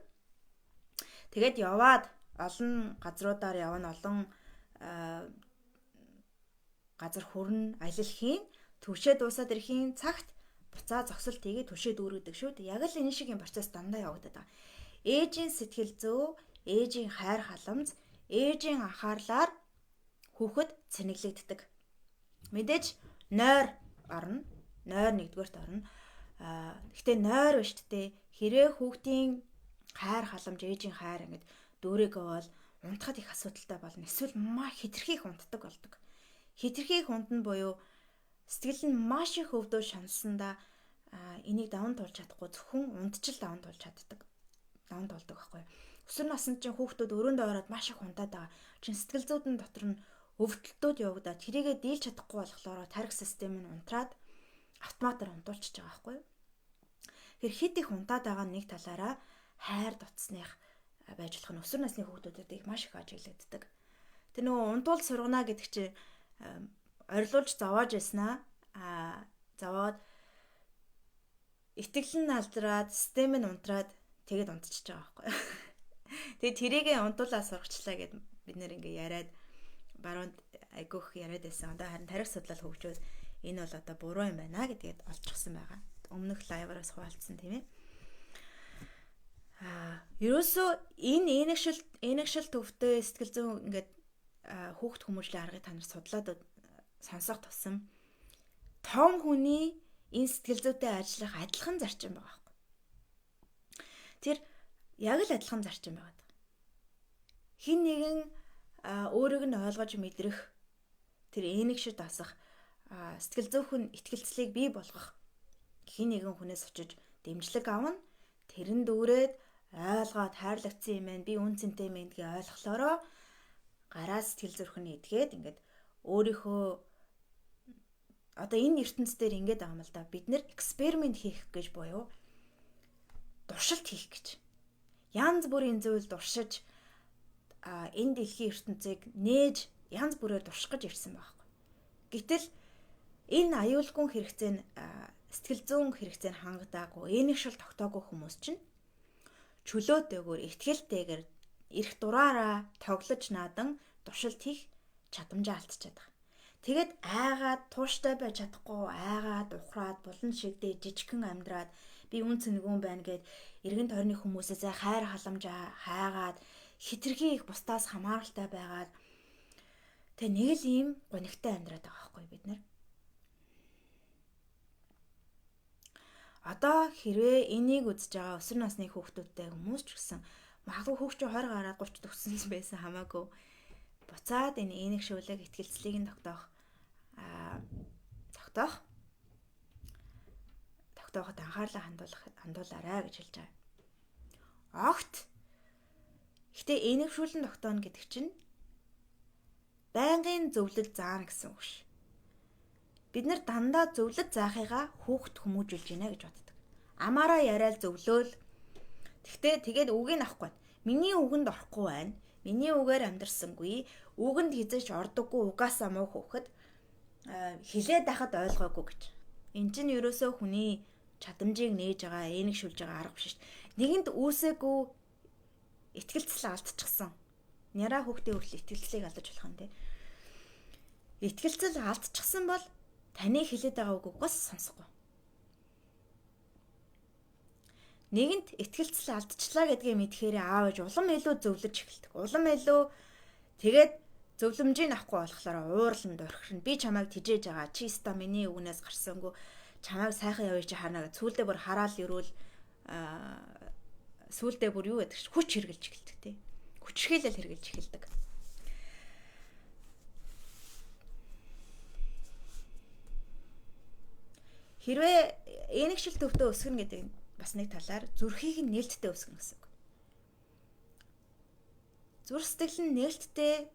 тэгээд яваад олон газруудаар явна, олон газар хүрнэ, аялал хийн, түвшээ дуусаад ирэхийн цагт буцаа зогсолт хийгээд түвшээ дүүргэдэг шүү дээ. Яг л энэ шиг юм процесс дандаа явагдаад байгаа. Ээжийн сэтгэл зүй, ээжийн хайр халамж, ээжийн анхаарлаар хүүхэд цэнэглэгддэг. Мэдээж нойр орно, нойр нэгдүгээрт орно. Гэхдээ нойр биш тээ. Хэрэг хүүхдийн хайр халамж, ээжийн хайр ингээд дүүрэгөө бол унтахад их асуудалтай болно. Эсвэл маш хэтэрхийх унтдаг болдог. Хэтэрхийх унтна буюу сэтгэл нь маш их өвдөө шаналсандаа энийг даван туулж чадахгүй зөвхөн унтчил даван туулж чаддаг. Даван туулдаг байхгүй. Өсвөр наснд чинь хүүхдүүд өрөөндөө ороод маш их унтаад байгаа. Чин сэтгэл зүйн дотор нь өвдөлтүүд явагдаад тэрийгэ дийлж чадахгүй болохоор тарих систем нь унтраад автоматар унтуулчихж байгаа байхгүй. Тэр хит их унтаад байгаа нэг талаараа хайр дуцсных байж болох нь өсвөр насны хүүхдүүдэд их маш их ажиглагддаг. Тэр нөгөө унтуул сургана гэдэг чинь орилуулж зовоож яснаа зовоод итгэл нь алдраад систем нь унтраад тэгээд унтчихж байгаа байхгүй. Тэгээд тэрийгээ унтуулаа сургачлаа гэд бид нэр ингээ яриад баруунд айгүйх яриад байсан. Одоо харин тарих судлал хөгжөөд энэ бол одоо буруу юм байна гэдгээд олчихсан байгаа. Өмнөх лайвараас хуваалцсан тийм ээ. Ерөөсөө энэ энэгшил төвтэй сэтгэл зүйн ингээд хүүхд хүмүүжлийн аргыг та нар судлаад сонсох тусам том хүний энэ сэтгэл зүйтэй ажиллах адилхан зарчим байгаа байхгүй. Тэр яг л адилхан зарчим байгаа. Хин нэгэн өөрийг нь ойлгож мэдрэх тэр энэгшид асах сэтгэл зүйн итгэлцлийг бий болгох хин нэгэн хүнээс очиж дэмжлэг авна. Тэрэн дүүрээд ойлгоод хайрлагдсан юм байна. Би үн цэнтэй юм гэдгийг ойлголоороо гараа сэтгэл зүрхний идгээд ингээд өөрийнхөө одоо энэ ертөнцийн дээр ингээд байгаа юм л да. Бид нэр эксперимент хийх гэж буюу туршилт хийх гэж. Янз бүрийн зүйл туршиж энэ дэлхийн ертөнцийг нээж янз бүрээр турших гэж ирсэн байхгүй. Гэтэл энэ аюулгүй хэрэгцээ нь сэтгэл зүйн хэрэгцээ нь хангадаагүй, энэгшил тогтоогүй хүмүүс чинь чөлөөтэйгээр, ихтгэлтэйгээр эрх дураараа тоглож наадан туршилт хийх чадамжаа алдчихад байгаа. Тэгэд айгаад тууштай байж чадахгүй, айгаад ухраад булан шигдээ жижигхэн амьдраад би үн цэнэгүүн байна гэд эргэн тойрны хүмүүсээс хайр халамжаа хайгаад хитрхи их бусдаас хамааралтай байгаад тэг нэг л ийм гонигтай амьдраад байгаа байхгүй бид нар. Одоо хэрвээ энийг үзэж байгаа өсвөр насны хүүхдүүдтэй хүмүүс ч гэсэн магадгүй хүүхчийн 20 гараад 30 төгссөн байсан хамаагүй буцаад энэ энэгшүүлэг итгэлцлийг нь тогтооход анхаарлаа хандуулаарай гэж хэлж байгаа. Огт гэтээ энэгшүүлэн тогтооно гэдэг чинь байнгын зөвлөл заана гэсэн үг ш. Бид нар дандаа зөвлөд заахыгаа хүүхд хүмүүжүүлж гинэ гэж боддог. Амаараа яриад зөвлөөл. Тэгтээ тэгээд үгийг авахгүй. Миний үгэнд орохгүй байна. Миний үгээр амьдрсангүй. Үгэнд хизээч ордоггүй угаасаа муу хөөхд хилээд байхад ойлгоогүй гэж. Энд чинь ерөөсөө хүний чадамжийг нээж байгаа, энэгшүүлж байгаа арга биш шүү дээ. Нэгэнд үүсээгүй итгэлцэл алдчихсан. Няраа хүүхдийн хүртэл итгэлцлийг алдаж болох юм те. Итгэлцэл алдчихсан бол таны хилээд байгаа үг угаас сонсохгүй. Нэгэнт итгэлцэл алдчихлаа гэдгийг мэдхээр аавж улам илүү зөвлөж эхэлдэг. Улам илүү тэгээд зөвлөмжийг авахгүй болохоор уурлан дөрхирнэ. Би чамайг тижээж байгаа. Чи ста миний үгнээс гарсангүй чамайг сайхан явъя чи харна гэж. Сүүлдээ бүр хараал өрөөл сүүлдээ бүр юу гэдэг хүч хэрглэж эхэлдэг тий. Хүчрхийлэл хэрглэж эхэлдэг. Хэрвээ энэгшил төвтэй өсгөн гэдэг бас нэг талаар зүрхийг нь нээлттэй өсгөн гэсэн үг. Зүрх сэтгэл нь нээлттэй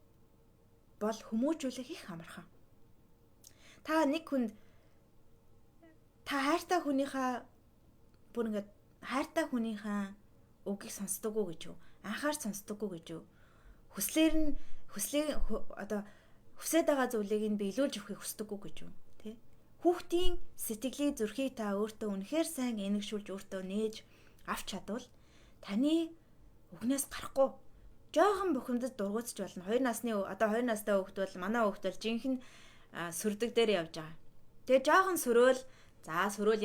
бол хүмүүжүүлэх их амархан. Та нэг хүнд хайртай хүнийхээ бүр ингээд хайртай хүнийхээ үгийг сонсдоггүй гэж юу? Анхаарч сонсдоггүй гэж юу? Хүслээд байгаа зүйлийг нь биелүүлж өгөхийг хүсдэггүй гэж юу? Тэ? Хүүхдийн сэтгэлийг зүрхийг та өөртөө үнэхээр сайн энэгшүүлж өөртөө нээж авч чадвал таны үгнээс гарахгүй жоохон бухимдад дургуутч болно. 2 настай хүүхд бол манай хүүхд бол жинхэнэ сүрдэг дээр явж байгаа. Тэгээ жоохон сөрөөл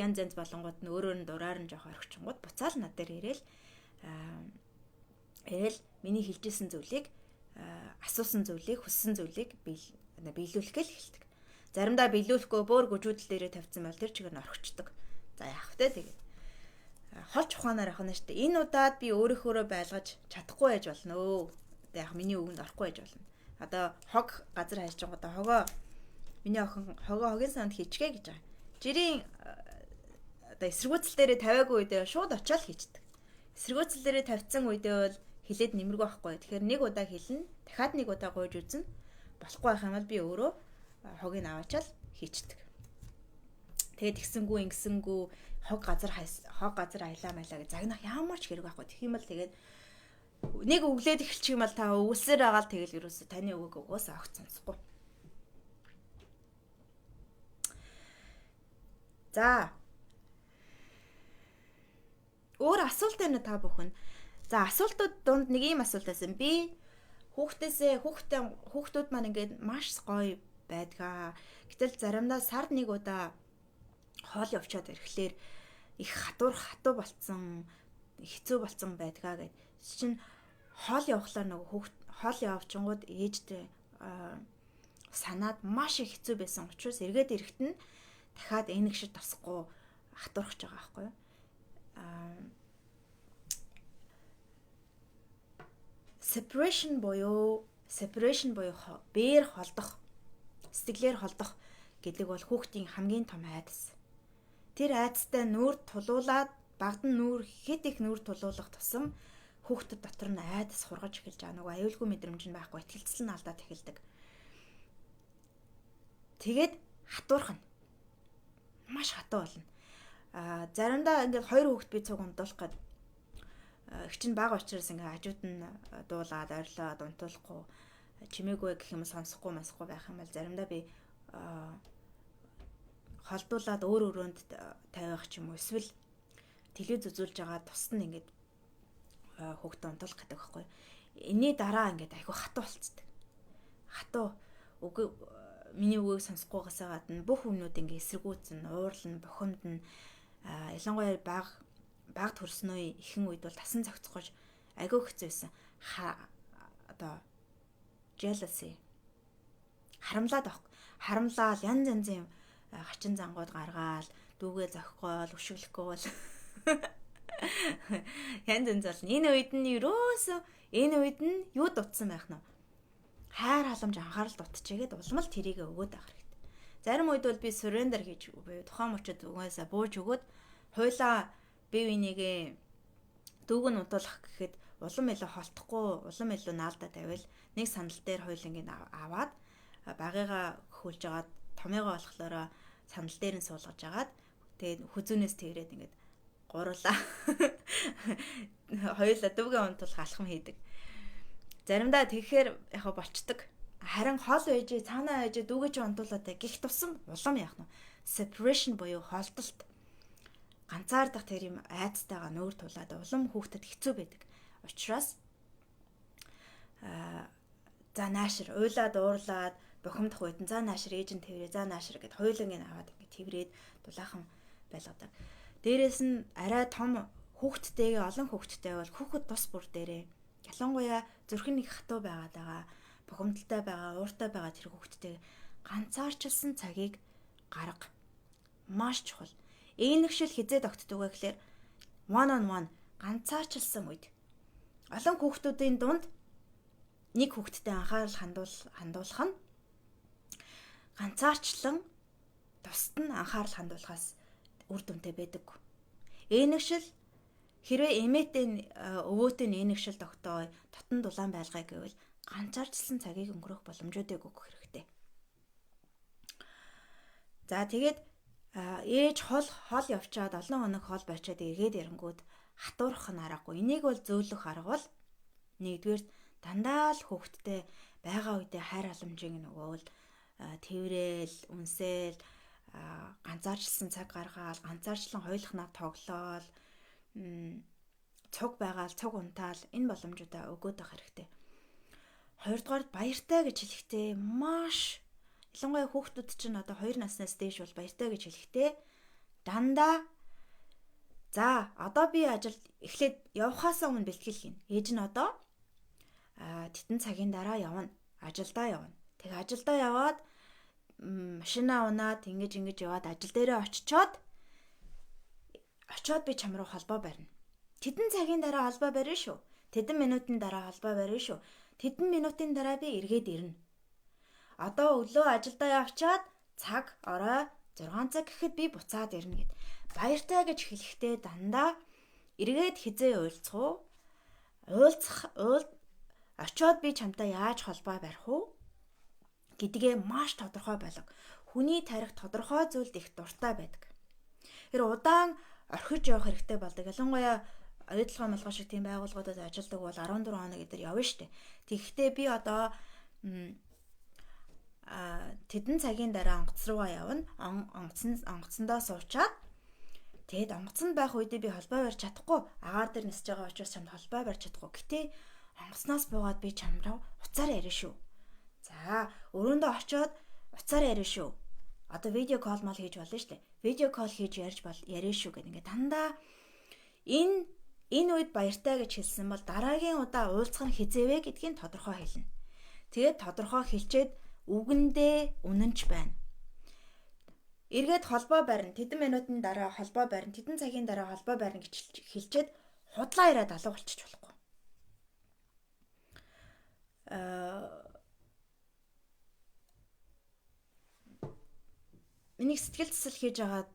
янз болонгууд нь өөрөөр нь дураар нь жоох орхичингууд буцаал над дээр ирээл миний хэлжсэн зүйлийг асуусан зүйлийг хүссэн зүйлийг биелүүлэх гээл хэлдэг. Заримдаа биелүүлэхгүй бөөр гүжүүдэл дээрээ тавьсан бол тэр чигээр нь орхичдаг. За яах вэ тэгээд холч ухаанаар авах нь шүү дээ. Энэ удаад би өөрийнхөөрөө байлгаж чадахгүй байж болно. Яг миний үгэнд орохгүй байж болно. Одоо хог газар хайрчингуудаа миний охин хогийн санд хийчгээ гэж байгаа. Жирийн одоо эсэргүүцэл дээрээ тавиагүй үедээ шууд очиад хийчдэг. Эсэргүүцэл дээрээ тавьсан үедээ бол хилээд нэмэргүй байхгүй. Тэгэхээр нэг удаа хэлнэ, дахиад нэг удаа гойж үзнэ. Болохгүй байх юм бол би өөрөө хогийг аваачаал хийчдэг. Тэгээд ингэсэнгүү хог газар аялаа маяла гэж загнах ямар ч хэрэг байхгүй. Тэгэх юм бол тэгээд нэг өглөөд эхэлчих юм бол та өвөлсөр агаал тэгэл ерөөсө таны үгийг угаасаа огт сонсохгүй. За. Өөр асуулт байна та бүхэн. За асуултууд донд нэг ийм асуулт байсан. Би хүүхдүүд маань ингээд маш гоё байдгаа. Гэтэл заримдаа сард нэг удаа хоол явчаад ирэхлээр их хатуу болцсон, хэцүү болцсон байдгаа гэд. Чинь хоол явахлаар хоол явчингууд ээжтэй санаад маш их хэцүү байсан учраас эргээд ирэхт нь дахиад энэгшид тосхгүй хатуурах гэж байгаа байхгүй юу? Separation буюу бээр холдох, сэтгэлээр холдох гэдэг бол хүүхдийн хамгийн том айдас. Тэр айдастай нүүр тулуулаад багдан хэд их нүүр тулуулах тусам хүүхдэд дотор нь айдас хургаж эхэлж байгаа. Нөгөө аюулгүй мэдрэмж нь байхгүй, итгэлцэл нь алдаад эхэлдэг. Тэгээд хатуурах нь маш хатуу болно. Заримдаа ингээд 2 хүүхэд би цуг унтуулах гээд их чинь бага учраас ингээд хажууд нь дуулаад ойрлоод унтуулахгүй чимээгүй гэх юм сонсохгүй байх юм бол заримдаа би холдуулаад өөр өрөөнд тавих ч юм уу эсвэл телевиз үзүүлж байгаа тусад нь ингээд хүүхдээ унтуулах гэдэг байхгүй. Энийний дараа ингээд айгүй хатуу болцдог. Хатуу миний үгийг сонсохгүйгээс гадна бүх өмнөд ингээ эсэргүүцэн, уурлан, бухимдна. Ялангуяа баг төрснөө ихэн үед бол тасан цогцгож айгүй хэцүүсэн. Одоо jealousy харамлал янз хачин зангууд гаргаал дүүгээ зохихгоол өшөглөхгүй бол янз болно. Энэ үед нь юу дутсан байх нь хайр халамж анхаарал дутчихгээд улмал тэрийг өгөөд авах хэрэгтэй. Зарим үед бол би surrender хийж буюу тухайн мөчөд угаасаа бууж өгөөд хуйлаа бие бинийгээ дүүг нь унтуулах гэхэд улам илүү холтохгүй, улам илүү наалдаа тавил нэг сандал дээр хуйл ингээд аваад багыгаа хөлж агаад томьёогоо болохлоороо сандал дээр нь суулгаж агаад тэгээд хүзүүнээс тэрээд ингээд гурлаа хоёулаа дүүгээ унтуулах алхам хийдэг. Заримдаа тэгэхээр яг болчдөг. Харин хол ээжээ цаанаа ээжээ дүүгээ чи унтуулаад гих тусам улам яах нь separation буюу холдолт ганцаардах тэр юм айцтайгаа нүүр тулаад улам хүүхдэд хэцүү байдаг. Учираас за наашир уйлаад уурлаад бухимдах үед нь за наашир ээж нь тэрээ за наашир гэд хоёулангийн аваад ингэ тэрээд дулаахан байлгадаг. Дээрээс нь арай том хүүхдтэйгээ олон хүүхдтэй бол хүүхэд тус бүр дээрээ ялангуяа зүрхэн нэг хатуу байгаа, бухимдалтай байгаа, ууртай байгаа тэр хүүхдтэй ганцаарчилсан цагийг маш чухал. Энэгшил хизээд огтдог вэ гэхээр one on one ганцаарчилсан үед олон хүүхдүүдийн дунд нэг хүүхдэд анхаарал хандуулах нь ганцаарчлан бусад нь анхаарал хандуулахаас үр дүнтэй байдаг. Ээнэгшил хэрвээ эмээтэй өвөөтэй ээнэгшил тогтоо дотн дулаан байлгая гэвэл ганцаарчилсан цагийг өнгөрөх боломжуудыг өгөх хэрэгтэй. За тэгээд ээж хол явчаад олон хоног хол байчаад эргээд ирэнгүүт хатуурах нь аргагүй. Энийг бол зөөлөх арга бол нэгдүгээр дандаа л хүүхдтэй байгаа үедээ хайр халамжийг нөгөө л тэрэл, үнсэл, ганцаарчилсан цаг гаргаал, ганцаарчлан хоёулахнаа тоглоол, цуг байгаал, цуг унтаал энэ боломжуудаа өгөөд байх хэрэгтэй. Хоёрдугаар баяртай гэж хэлэхдээ маш ялангуяа хүүхдүүд чинь одоо 2 наснаас дээш бол баяртай гэж хэлэхдээ дандаа за одоо би ажил эхлээд явхаасаа өмнө бэлтгэл хийн. Ээж нь одоо тэтэн цагийн дараа явна. Ажилдаа явна. Тэгээ ажилдаа яваад машинаа унаад ингэж яваад ажил дээрээ очичоод би чам руу холбоо барина. Тэтэн цагийн дараа холбоо барина шүү. Тэдэн минутын дараа холбоо барина шүү. Тэдэн минутын дараа би эргээд ирнэ. Одоо өглөө ажилдаа явчаад цаг орой 6 цаг гэхэд би буцаад ирнэ гэд. Баяртай гэж хэлэхдээ дандаа эргээд хизээ очиод би чамтай яаж холбоо барих уу гэдгээ маш тодорхой байлга. Хүний тарих тодорхой зүйлд их дуртай байдаг. Тэр удаан орхиж явах хэрэгтэй болдог. Ялангуяа оюутлогоо малгай шиг тийм байгууллагуудад ажилладаг бол 14 хоног эдэр явна штэ. Тэгэхдээ би одоо тэдэн цагийн дараа онгоц руугаа явна. Онгоцондоо суучаад тэгэд онгоцонд байх үедээ би холбоо барьж чадахгүй. Агаар дээр нисэж байгаа учраас чамд холбоо барьж чадахгүй. Гэтэ онгоцноос буугаад би чам руу уцаар ярина шүү. За, өрөөндөө очиод уцаар ярина шүү. Одоо видео кол мал хийж болно штэ. Видео кол хийж ярина шүү гэдэг ингээ дандаа энэ үед баяртай гэж хэлсэн бол дараагийн удаа уулзах нь хизээвэ гэдгийг тодорхой хэлнэ. Тэгээд тодорхой хэлчихэд үгэндээ үнэнч байна. Эргээд холбоо барина. Тэдэн минутын дараа холбоо барина. Тэдэн цагийн дараа холбоо барина гэж хэлчихэд худлаа ирээд алга болчих болохгүй. Миний сэтгэл засал хийж байгаа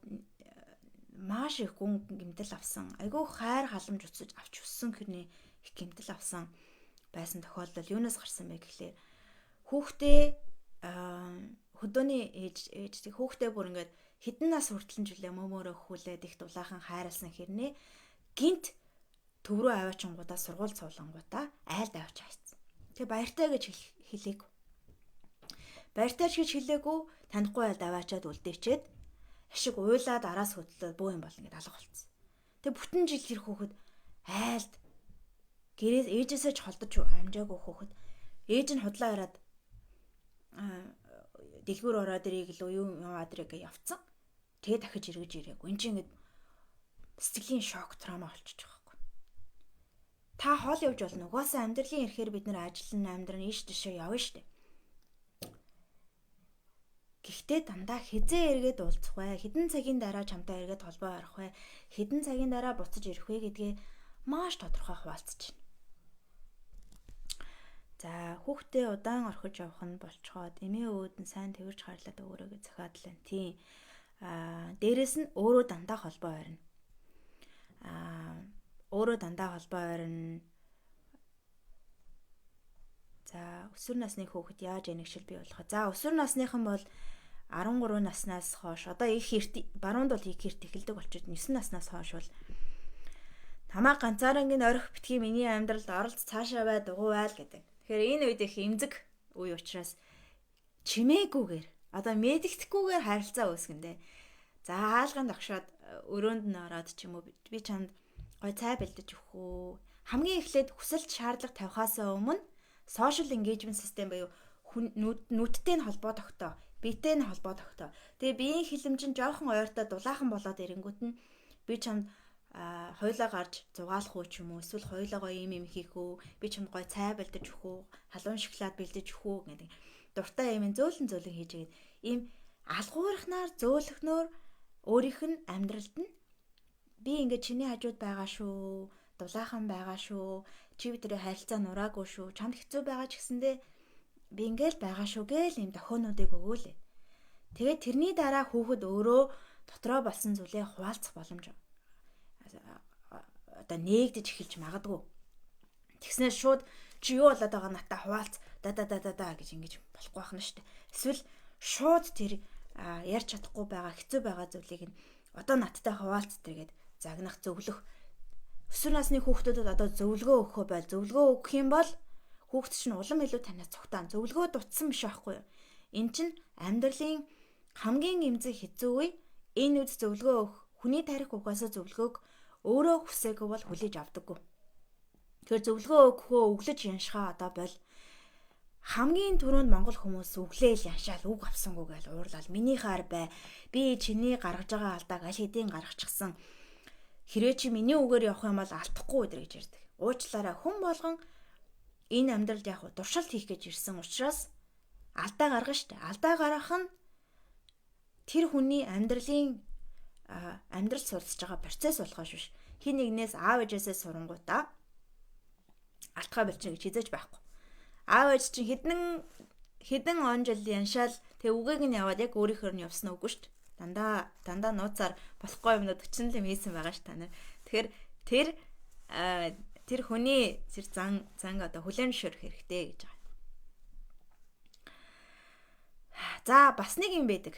маш их гүн гэмтэл авсан. Айгүй хайр халамж авч өссөн хэрний их гэмтэл авсан байсан тохиолдол юунаас гарсан бэ гэхлээр хүүхдээ хөдөөний ээж хүүхдээ бүр ингээд хэдэн нас хүртэл жилээ мөмөөрөө хүүлээд их дулаахан хайрлсан хэрнээ гинт төв рүү аваачингуудаа сургууль цуулангуудаа айлд авч хайцсан. Тэгээ баяртай гэж хэлээг. Баяртай гэж хэлээгүй танихгүй айлд аваачаад үлдээчээд ашиг уйлаад араас хөдлөө бөө юм болно гэдээ алга болцсон. Тэгээ бүтэн жил тэр хүүхэд айлд гэрээс ээжээсээ ч холдож амжаагүй хүүхэд ээж нь худлаа хараад дэлгүүр ороод ирэх л юу яваад ирэх явцсан. Тэгээ дахиж эргэж ирээгүй. Энд чинь ингээд сэтгэлийн шок траума болчихж байгаа байхгүй. Та хоол явж болно. Угаасаа амьдралын ирэхээр бид нэр ажиллана, амьдран ийш тийшээ явна штэ. Гэхдээ дандаа хизээ эргээд уулзах вэ? Хэдэн цагийн дараа чамтай эргээд холбоо харах вэ? Хэдэн цагийн дараа буцаж ирэх вэ гэдгээ маш тодорхой хуваалцаж байна. За хүүхдээ удаан орхиж явах нь болцоход эмээ өвөд нь сайн тэрж харлаад өөрөөгээ захиад л байна. Тийм. Дээрэс нь өөрөө дандаа холбоо барина. Өөрөө дандаа холбоо барина. За өсвөр насны хүүхэд яаж энэгшил бий болох вэ? За өсвөр насныхан бол 13 наснаас хойш одоо их эрт баруунд бол их эрт эхэлдэг болчиход 9 наснаас хойш бол тамаа ганцаарангийн орхи битгий миний амьдралд оролц цаашаа бай дугуй байл гэдэг. Тэгэхээр энэ үед их эмзэг үе учраас чимээгүйгээр одоо мэддэхгүйгээр харилцаа үүсгэндэ. За хаалганд огшоод өрөөнд нь ороод ч юм уу би чамд гой цай бэлдэж өгөх үү. Хамгийн эхлээд хүсэлт шаардлага тавихаасаа өмнө social engagement system буюу нүдтэй нь холбоо тогтоо, биетэй нь холбоо тогтоо. Тэгээ биеийн хилэмж нь жоохон ойртой дулаахан болоод ирэнгүүт нь би чамд хойлоо гарч зугаалах уу ч юм уу эсвэл хойлоогоо ийм хийх үү би чамд гой цай бэлдэж өгөх үү халуун шоколад бэлдэж өгөх үү гэдэг дуртай юм зөөлөн хийж игээд ийм алгуурхнаар зөөлөхнөөр өөрийнх нь амьдралд нь би ингээд чиний хажууд байгаа шүү дулаахан байгаа шүү. Чи бидний харилцаа нураагүй шүү. Чамд хэцүү байгаа ч гэсэндээ би ингээл байгаа шүү гээл юм дохионуудыг өгөөлээ. Тэгээд тэрний дараа хүүхэд өөрөө дотроо болсон зүйлээ хуваалцах боломж одоо нээгдэж эхэлж магадгүй. Тэгснээр шууд чи юу болоод байгаа натаа хуваалц да гэж ингэж болохгүй байна шүү дээ. Эсвэл шууд тэр ярьж чадахгүй байгаа хэцүү байгаа зүйлийг нь одоо надтай хуваалц тэргээд загнах зөвлөх. Өсвөр насны хүүхдүүдэд одоо зөвлөгөө өгөхөө байл зөвлөгөө өгөх юм бол хүүхд чинь улам илүү танаас цогтаан зөвлөгөө дутсан биш байхгүй юу? Эн чинь амьдралын хамгийн эмзэг хэцүү үе. Энэ үед зөвлөгөө өгөх хүний тарих угаасаа зөвлөгөөг өөрөө хүсээгүй бол хүлээж авдаггүй. Тэгэхээр зөвлөгөө өгөхөө өглөж яншихаа одоо бол хамгийн түрүүнд монгол хүмүүс өглөөл яншаал үг авсангүй гэж уурлал миний хаар бай. Би чиний гаргаж байгаа алдааг аль хэдийн гаргачихсан. Хэрвээ чи миний үгээр явах юм бол алдахгүй өдр гэж ярьдаг. Уучлаарай хүн болгон энэ амьдралд яг дуршилт хийх гэж ирсэн учраас алдаа гаргана штэ. Алдаа гаргах нь тэр хүний амьдралын амьдрал суралцж байгаа процесс болохоос биш. Хин нэгнээс аав ээжээсээ сурангуудаа алтхаа болчих гэж хизээж байхгүй. Аав ээж чинь хэдэн он жил яншаал тэг үгээг нь яваад яг өөрийнхөө нь явсан үгүй шүү дээ. Дандаа нууцаар болохгүй юмнууд өчнөл юм хийсэн байгаа ш та нар. Тэгэхээр тэр хүний зэрэг зан одоо хүлээн зөвшөөрөх хэрэгтэй гэж байгаа. За бас нэг юм байдаг.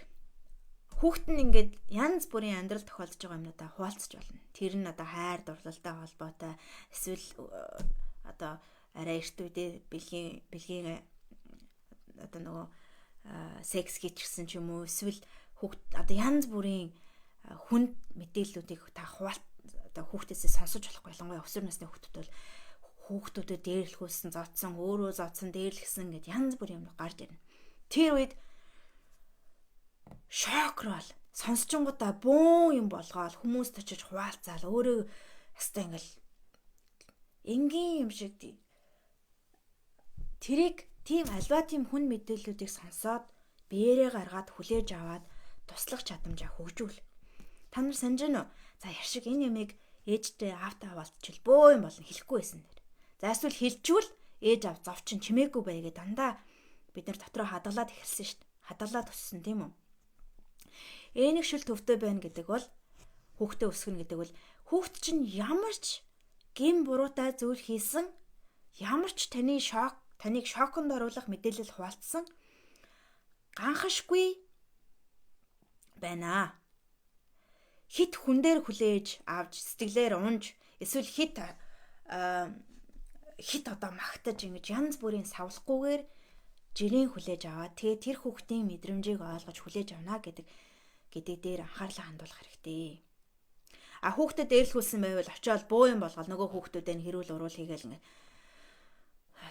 Хүүхэд нь ингээд янз бүрийн амьдрал тохиолдож байгаа юмнуудаа хуваалцаж болно. Тэр нь одоо хайр дурлалтай холбоотой эсвэл одоо арай эрт үедээ бэлгийн одоо нөгөө секс хийчихсэн ч юм уу эсвэл хүүхд одоо янз бүрийн хүнд мэдээллүүдийг та одоо хүүхдээсээ сонсож болохгүй. Ялангуяа өсвөр насны хүүхдүүд бол хүүхдүүдэд дээрлэхүүлсэн, зодсон, өөрөө зодсон, дээрлэхсэн гэд янз бүрийн юм гарч ирнэ. Тэр үед шокрол сонсчингуудаа бөөн юм болгоод хүмүүст очиж хуваалцаал өөрөө хэвээр ингээл энгийн юм шиг тэрийг тийм альва тийм хүн мэдээллүүдийг сонсоод биеэрээ гаргаад хүлээж аваад туслах чадамжаа хөгжүүл. Та нар санаж байна уу? За яшиг энэ ямиг ээжтэй аавтай хаваалцчихвал бөө юм болно хэлэхгүй байсан нэр. За эсвэл хэлжүүл ээж аав зовчин чимээгүй байгээ дандаа бид нар дотроо хадгалаад эхэлсэн шүү дээ. Хадгалаад өссөн тийм үү? Энийг шил төвтэй байна гэдэг бол хүүхдээ өсгөнө гэдэг бол хүүхд чинь ямар ч гин буруутай зүйл хийсэн, ямар ч таныг шоконд оруулах мэдээлэл хуваалцсан ганхашгүй байна. Хит хүн дээр хүлээж авч сэтгэлээр унж эсвэл хит одоо магтаж ингэж янз бүрийн савлахгүйгээр жирийн хүлээж аваад тэгээ тэр хүүхдийн мэдрэмжийг ойлгож хүлээж авна гэдэг дээр анхаарлаа хандуулах хэрэгтэй. Хүүхдэд дээрлэхүүлсэн байвал очиод бөө юм болгоод нөгөө хүүхдүүдээ хэрүүл уруул хийгээл ингэ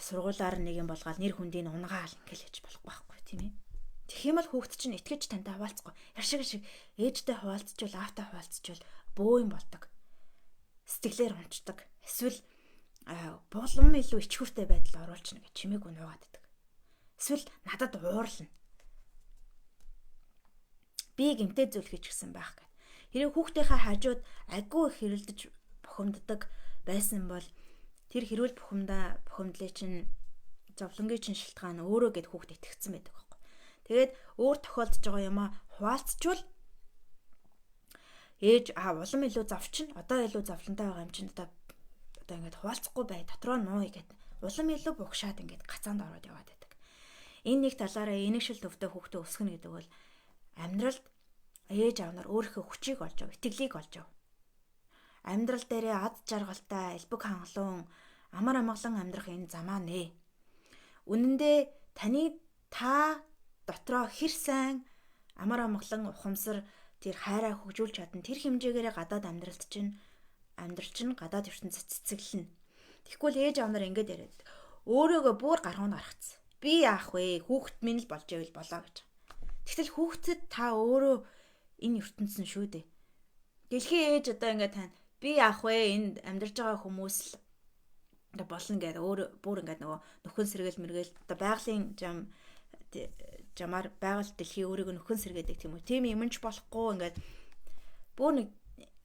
сургуулаар нэг юм болгоод нэр хүндийг унгаал ингээл хийж болохгүй байхгүй тийм ээ. Тэгэх юм бол хүүхд чинь итгэж тантай хаваалцахгүй. Яшиг ээжтэй хаваалцчихвал аавтай хаваалцчихвал бөө юм болдог. Сэтгэлээр унцдаг. Эсвэл булам илүү ичхүүртэй байдал оруулчихна гэж чимээгүй нуугаад байдаг. Эсвэл надад уурлна. Би гэмтэй зүйл хийчихсэн байх гэх. Хэрэг хүүхдийнхээ хажууд аггүй их хэрэлдэж бухимддаг байсан бол тэр хэрүүл бухимдлын чинь зовлонгийн чинь шалтгаан өөрөө гэд хүүхд итгэцсэн байдаг байхгүй. Тэгээд өөр тохиолдож байгаа юмаа хуваалцчвал ээж улам илүү зовчин одоо илүү зовлонтой байгаа юм чинь одоо ингээд хуваалцахгүй бай дотроо нууя гэд улам илүү бугшаад ингээд гацаанд ороод яваад байдаг. Энэ нэг талаараа энийг шил төвтэй хүүхдээ өсгөнө гэдэг бол амьдралд ээж аав нар өөрийнхөө хүчийг олж ав, итгэлийг олж ав. Амьдрал дээрээ ад жаргалтай, элбэг хангалуун, амар амгалан амьдрах энэ замаа нэ. Үнэн дээр та дотроо хэр сайн амар амгалан ухамсар тэр хайраа хөгжүүлж чадна. Тэр хэмжээгээр гадаад амьдрал чинь гадаад ертөнцид цэцэглэнэ. Тэгэхгүй л ээж аав нар ингэж яриад өөрөөгөө бүр гаргуун гаргацсан. Би яах вэ? Хүүхэд минь л болж ивэл болоо гэж. Тэгтэл хүүхдэд та өөрөө энэ ертөнцийн шүү дээ. Дэлхийн ээж одоо ингээд тань би яах вэ? Энд амьдарч байгаа хүмүүс л одоо болно гэдэг бүр ингээд нөгөө нөхөн сэргээл мэргээл одоо байгалийн жамаар байгаль дэлхий өөрийгөө нөхөн сэргээдэг тийм үү. Тийм юмч болохгүй ингээд бүр нэг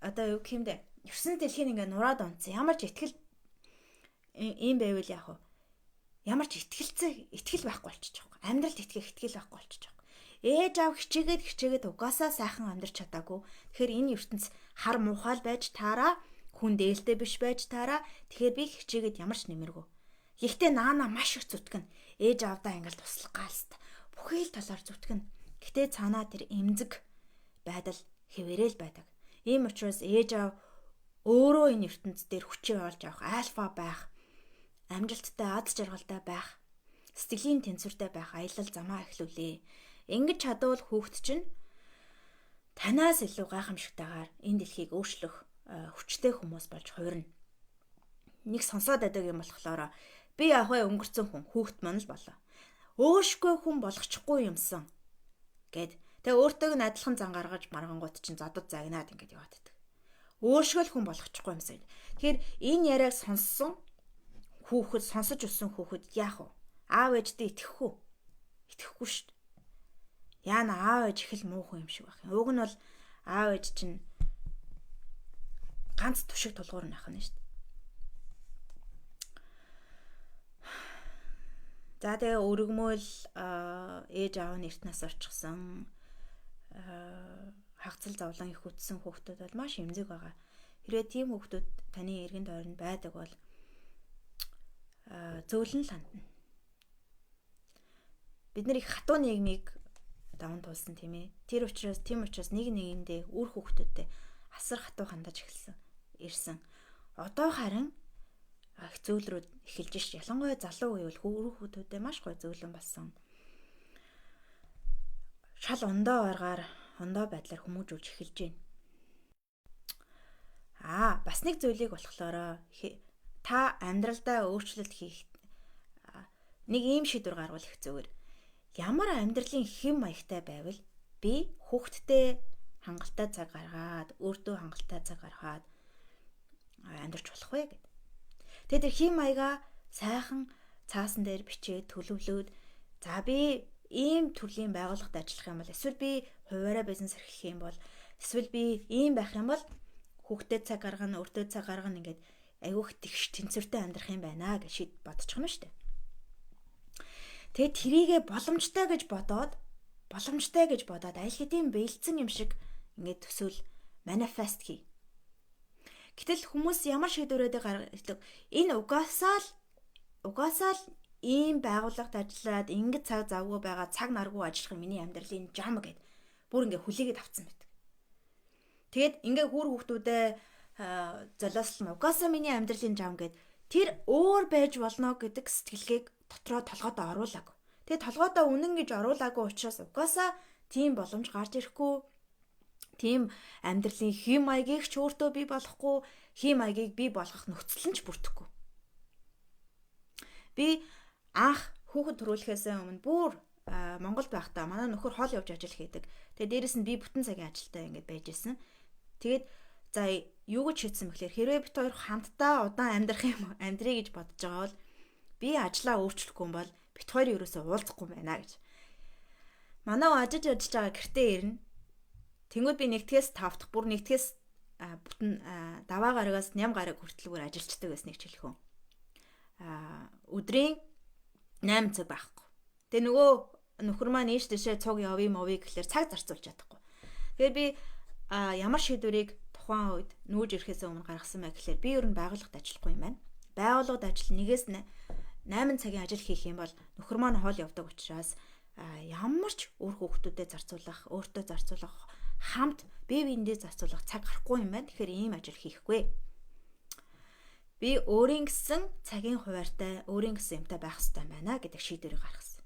одоо юу гэмдэ ертөнцийн дэлхийг ингээ нураад унтсан. Ямар ч итгэл ийм байвал яах вэ? Ямар ч итгэл байхгүй болчих жоох. Амьдралд итгэл байхгүй болчих жоох. Ээж аав хичээгээд угаасаа сайхан амьдрч чадаагүй. Тэгэхээр энэ ертөнц хар муухай байж таараа, хүн дээлтэй биш байж таараа. Тэгэхээр би хичээгээд ямар ч нэмэргүй. Гэхдээ наана маш их зүтгэн. Ээж аавдаа ингээл туслах гаалст. Бүхий л талаар зүтгэн. Гэтэ цаанаа тэр эмзэг байдал хэвээрэл байдаг. Ийм учраас ээж аав өөрөө энэ ертөнцийн дээр хүчээ олж авах, альфа байх, амжилттай, аз жаргалтай байх, сэтгэлийн тэнцвэртэй байх аялал замаа эхлүүлээ. Ингэж чадвал хүүхэд чинь танаас илүү гайхамшигтайгаар энэ дэлхийг өөрчлөх хүчтэй хүмүүс болж хувирна. Нэг сонсоод байдаг юм болохоор би яг өнгөрцөн хүн хүүхэд маань л болоо. Өөшгүй хүн болгочихгүй юмсан гэд. Тэгээ өөртөө нь адилхан зан гаргаж маргангууд чинь зодод загнаад ингэж яваад байдаг. Өөшгөл хүн болгочихгүй юмсан. Тэгэхээр энэ яриаг сонссон хүүхэд, сонсож өссөн хүүхэд яах вэ? Аав ээждээ итгэх үү? Итгэхгүй шүү дээ. Яана аав ээж их л муухан юм шиг байх юм. Уг нь бол аав ээж чинь ганц түшиг тулгуур нах нь шүү дээ. За тэгээ өргөмөл ээж аав нь эртнээс орчихсон хагцал зовлон их үтсэн хүүхдүүд бол маш эмзэг байгаа. Хэрвээ тийм хүүхдүүд таны эргэн тойронд байдаг бол зөөлөн л хандна. Бид нар их хатуу нийгмийг даван туулсан тийм ээ. Тийм учраас нэг нэгэндээ үр хүүхдүүдтэй асар хатуу хандаж ирсэн. Одоо харин их зөөлрүүд эхэлж ш. Ялангуяа залуу үе бол үр хүүхдүүдтэй маш гоё зөөлөн болсон. Шал ондоо байдлаар хүмүүжүүлж эхэлж байна. Бас нэг зүйлийг болохоор та амьдралдаа өөрчлөлт хийх нэг ийм шийдвэр гаргавал их зүгээр. Ямар амьдралын хэм маягтай байвал би хүүхдтэй хангалттай цаг гаргаад, өөртөө хангалттай цаг гаргаад амьдрч болох вэ гэд. Тэгээд тэр хэм маяга сайхан цаасан дээр бичээд төлөвлөөд за би ийм төрлийн байгууллагад ажиллах юм бол эсвэл би хуваараа бизнес эрхлэх юм бол эсвэл би ийм байх юм бол хүүхдэд цаг гаргана, өөртөө цаг гаргана ингээд айгүйх тэгш тэнцвэртэй амьдрах юм байна гэж бодчих нь шүү дээ. Тэгээд трийгээ боломжтой гэж бодоод аль хэдийн бэлдсэн юм шиг ингээд төсөөл манифест хий. Гэтэл хүмүүс ямар шийдвэрүүдийг гаргадаг энэ угаасаа л ийм байгууллагад ажиллаад ингэж цаг завгүй байгаа цаг наргүй ажиллах миний амьдралын жам гэд бүр ингээ хүлээгээд авцсан байдаг. Тэгэд ингээ хүүхдүүдээ золиослон угаасаа миний амьдралын жам гэд тэр өөр байж болно гэдэг сэтгэлгээг дотроо толгойдоо оруулаагүй. Тэгээ толгойдоо үнэн гэж оруулаагүй учраас угаасаа тийм боломж гарч ирэхгүй. Тийм амьдралын хэм маягийг ч өөртөө бий болохгүй, хэм маягийг бий болгох нөхцөл нь ч бүрдэхгүй. Би анх хүүхэд төрүүлэхээс өмнө бүр Монголд байхдаа манай нөхөр хоол явж ажил хийдэг. Тэгээ дээрэс нь би бүтэн цагийн ажилтаа ингэж байж исэн. Тэгээд за юу гэж шийдсэн бэхлээр хэрвээ бид хоёр хамтдаа удаан амьдрий гэж бодож байгаа бол би ажлаа өөрчлөхгүй юм бол бид хоёр ерөөсөө уулзахгүй байна гэж. Манай ажиж байгаа гэртээ ирнэ. Тэнгүүд би 1-ээс 5 дахь бүр 1-ээс бүтэн даваа гарагаас ням гараг хүртэлгүүр ажиллаждаг байсныг ч хэлэх үү. Өдрийн 8 цаг байхгүй. Тэгээ нөгөө нөхөр маань ийш дэшээ цуг явъя мовъя гэхлээр цаг зарцуулж чадахгүй. Тэгээ би ямар шийдвэрийг тухайн үед нүүж ирэхээс өмнө гаргасан байх гэхлээр би ер нь байгууллагад ажиллахгүй юм байна. Байгууллагад ажил 1-ээс 8 цагийн ажил хийх юм бол нөхөр маань хоол явдаг учраас ямар ч өөр хүүхдүүдэд зарцуулах, өөртөө зарцуулах, хамт бие биендээ зарцуулах цаг гарахгүй юм байна. Тэгэхээр ийм ажил хийхгүй. Би өөрийн гэсэн цагийн хуваартай, өөрийн гэсэн юмтай байх хэрэгтэй байна гэдэг шийдвэрийг гаргасан.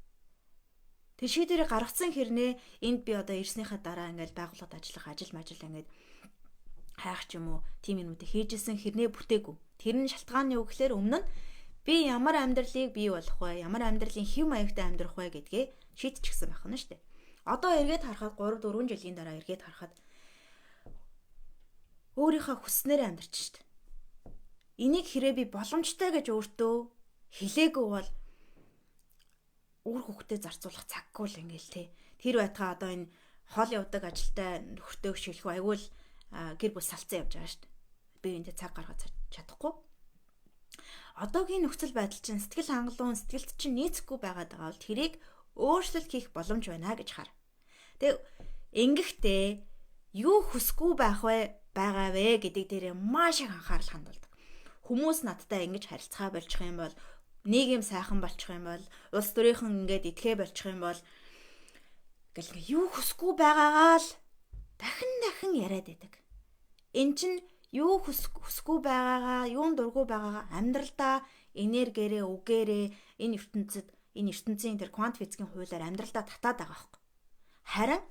Тэр шийдвэрийг гаргасан хэрнээ энд би одоо ирснийхаа дараа ингээл байгууллагад ажиллах ажил ингээд хайх ч юм уу тийм юмнуудыг хийжсэн хэрнээ бүтээгүй. Тэр нь шалтгаан нь юу гэхээр өмнө нь би ямар амьдралыг бий болох вэ? Ямар амьдралын хэв маягтай амьдрах вэ гэдгээ шийдчихсэн байх нь шүү дээ. Одоо эргээд харахад 3-4 жилийн дараа эргээд харахад өөрийнхөө хүснээр амьдрч шүү дээ. Энийг хэрэг би боломжтой гэж өөртөө хэлээгүй бол өөр хүүхдэд зарцуулах цаггүй л ингээл те. Тэр байтгаа одоо энэ хоол явдаг ажилтай нөхөртөө шилхүү айгуул гэр бүл салцсан явж байгаа шүү дээ. бие биендээ цаг гаргаж чадахгүй. Одоогийн нөхцөл байдал чинь сэтгэл хангалуун, сэтгэлд чинь нийцэхгүй байгаад байгаа бол тэрийг өөрчлөлт хийх боломж байна гэж хар. Тэг ингэхдээ юу хүсгүй байгаа вэ гэдэг дээрээ маш их анхаарал хандуулдаг. Хүмүүс надтай ингэж харилцаа болчих юм бол, нийгэм сайхан болчих юм бол, улс төрийнхэн ингээд идэхэ болчих юм бол гэл юу хүсгүй байгаагаа л дахин яриад байдаг. Эн чинь юу хүсгүй байгаагаа, юун дургүй байгаагаа амьдралдаа энергиэрээ, үгээрээ энэ ертөнцийн тэр квант физикийн хуулиар амьдралдаа татаад байгаа байхгүй. Харин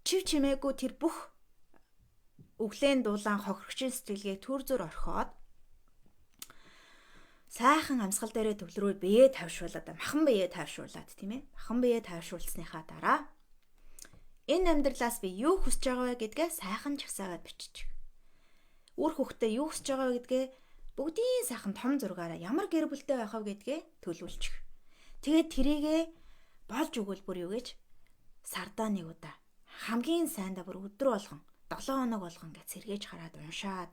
чив чимээгүй тэр бүх өглээн дулаан хохирогчийн сэтгэлгээ төр зөр орхиод сайхан амьсгал дээрээ төвлөрөө биеэ тавьшуулаад, махан биеэ тавьшуулаад тийм ээ. Махан биеэ тавьшуулсныхаа дараа энэ амьдралаас би юу хүсэж байгаа вэ гэдгээ сайхан чагсаагаад бичиж. Үр хөвгтөө юу хүсэж байгаа вэ гэдгээ бүгдийн сайхан том зургаараа ямар гэр бүлтэй байх вэ гэдгээ төлөвлөчих. Тэгээд тэрийгээ болж өгвөл бүр юу гэж сардаа нэг удаа хамгийн сайндаа бүр өдөр болгон 7 хоног болгон гэж сэргээж хараад уншаад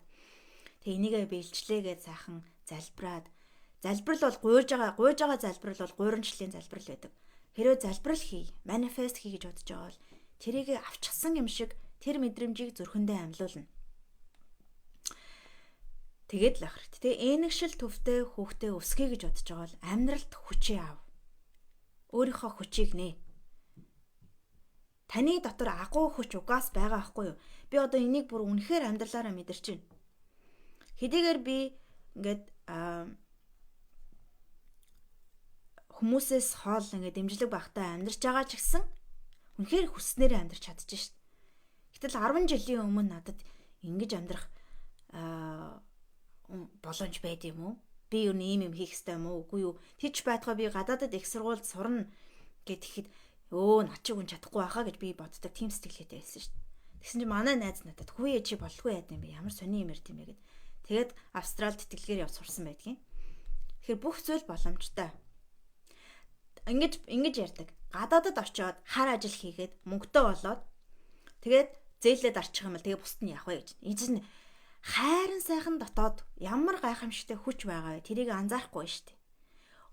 тэг энийгээ бэлчлээгээд сайхан залбираад залбирал бол гуйж байгаа залбирал бол гуйрамчлалын залбирал байдаг. Хэрвээ залбирал хий, манифест хий гэж бодож байгаа бол тэрийг авчихсан юм шиг тэр мэдрэмжийг зүрхэндээ амьлуулна. Тэгээд л ах хэрэгтэй. Тэгээ энэгшил төвтэй хүүхдээ өсгөе гэж бодож байгаа бол амьдралд хүчээ ав. Өөрийнхөө хүчийг нээ. Таны дотор агуу хүч угаас байгаа байхгүй юу? Би одоо энийг бүр үнэхээр амьдралаараа мэдэрч байна. Хэдийгээр би ингээд хүмүүсээс хоол ингээд дэмжлэг багтаа амьдарч байгаа ч гэсэн үнэхээр хүснээр амьдарч чадчих шít. Гэтэл 10 жилийн өмнө надад ингэж амьдрах боломж байд юм уу? Би юу ийм юм хийх ёстой юм уу? Үгүй юу? Тэч байтгаа би гадаадад их сургуульд сурна гэхэд над чи хүн чадахгүй байхаа гэж би боддог тийм сэтгэлгээтэй байсан шít. Тэгсэн чинь манай найз надад хүү чи болгүй яа гэм бэ? Ямар сони юм ярьд юм бэ гэд. Тэгээд Австралид тэтгэлгээр явж сурсан байдгийн. Тэгэхээр бүх зүйл боломжтой. Ингэж ярьдаг. Гадаадад очиод хар ажил хийгээд мөнгөтэй болоод тэгээд зээлээд арчих юм бол тэгээ бусд нь явах вэ гэж. Энэ хайрын сайхан дотоод ямар гайхамшигтай хүч байгаа вэ? Тэрийг анзаарахгүй шүү дээ.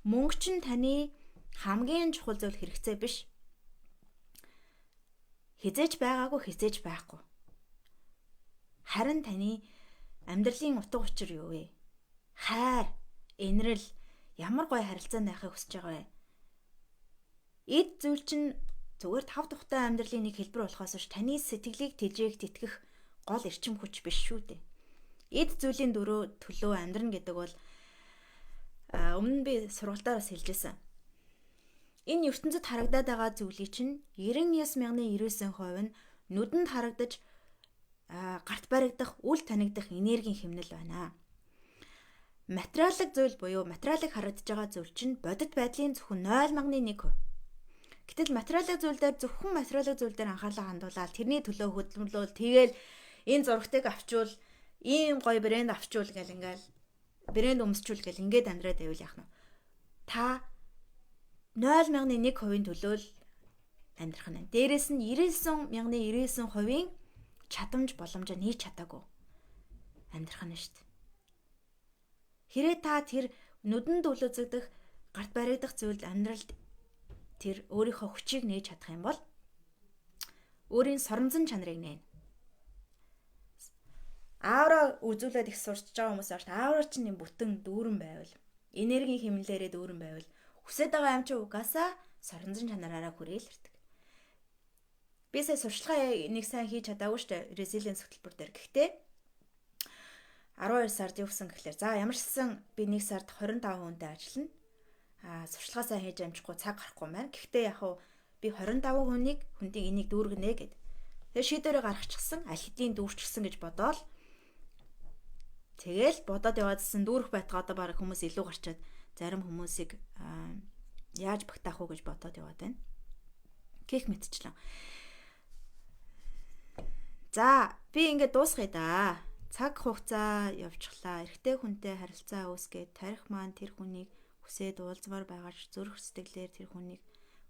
Мөнгө чинь таны хамгийн чухал зүйл хэрэгцээ биш. Хизээж байгаагүй, хизээж байхгүй. Харин таны амьдралын утга учир юу вэ? Хайр, инрэл, ямар гоё харилцаанд байхыг хүсэж байгаа вэ? Эд зүйл чинь зүгээр тав тухтай амьдралын нэг хэлбэр болохоос ш таны сэтгэлийг тэжээгт итгэх гол эрчим хүч биш шүү дээ. Эд зүйлийн төлөө амьдрна гэдэг бол өмнө нь би сургалтаар бас хэлжсэн. Энэ ертөнцид харагдаад байгаа зүйлийг чинь 99.99% нь нүдэнд харагдаж гарт баригдах, үл танигдах энергийн хэмнэл байна. Материалын зүйл буюу материалыг харагдаж байгаа зүйл чинь бодит байдлын зөвхөн 0.1%. Гэтэл материалын зүйл дээр зөвхөн материалын зүйл дээр анхаарлаа хандуулаад тэрний төлөө хөдөлмөрлөөл тэгээл энэ зургтыг авчвал ийм гоё брэнд авчвал гэл ингээл брэнд өмсчүүл гэл ингээд амьдраад байвал яах нь. Та 0.1% төлөө л амьдрах нь. Дээрээс нь 99.99% чадамж боломжоо нээж чадаагүй амьдрах нь шүү дээ. Хэрэг та тэр нүдэнд үлэзэгдэх, гарт баригдах зүйлд амьдралд тэр өөрийнхөө хүчийг нээж чадах юм бол өөрийн соромзон чанарыг нээнэ. Аавра үзүүлээд их сурч байгаа хүмүүс ааш аавра чинь юм бүтэн дүүрэн байвал энергийн хэмнэлээрээ дүүрэн байвал хүсэж байгаа юм чи угаасаа соромзон чанараараа хүрээл ирдэг. Би сая сурчлагаа нэг сайн хийж чадаагүй штэ resilience хөтөлбөр дээр. Гэхдээ 12 сард юу гэсэн гэхлээр за ямар ч гэсэн би нэг сард 25 хүнтэй ажиллана. Сурчлагаасаа хийж амжихгүй цаг гарахгүй маань. Гэхдээ яг хуу би 25 хүндийг энийг дүүргэнэ гэд. Тэгээ шийдвэрээ гаргачихсан, аль хэдийн дүүрчихсэн гэж бодоол. Тэгэл бодоод яваадсэн дүүрэх байтгаа одоо баг хүмүүс илүү гарчаад зарим хүмүүсийг яаж багтаах уу гэж бодоод яваад байна. Гэх мэтчлэн. За, би ингээд дуусгая да. Цаг хугацаа явчихлаа. Эрэгтэй хүнтэй харилцаа үүсгээд тарих маань тэр хүнийг хүсээд уулзмаар байгаач зүрх сэтгэлээр тэр хүнийг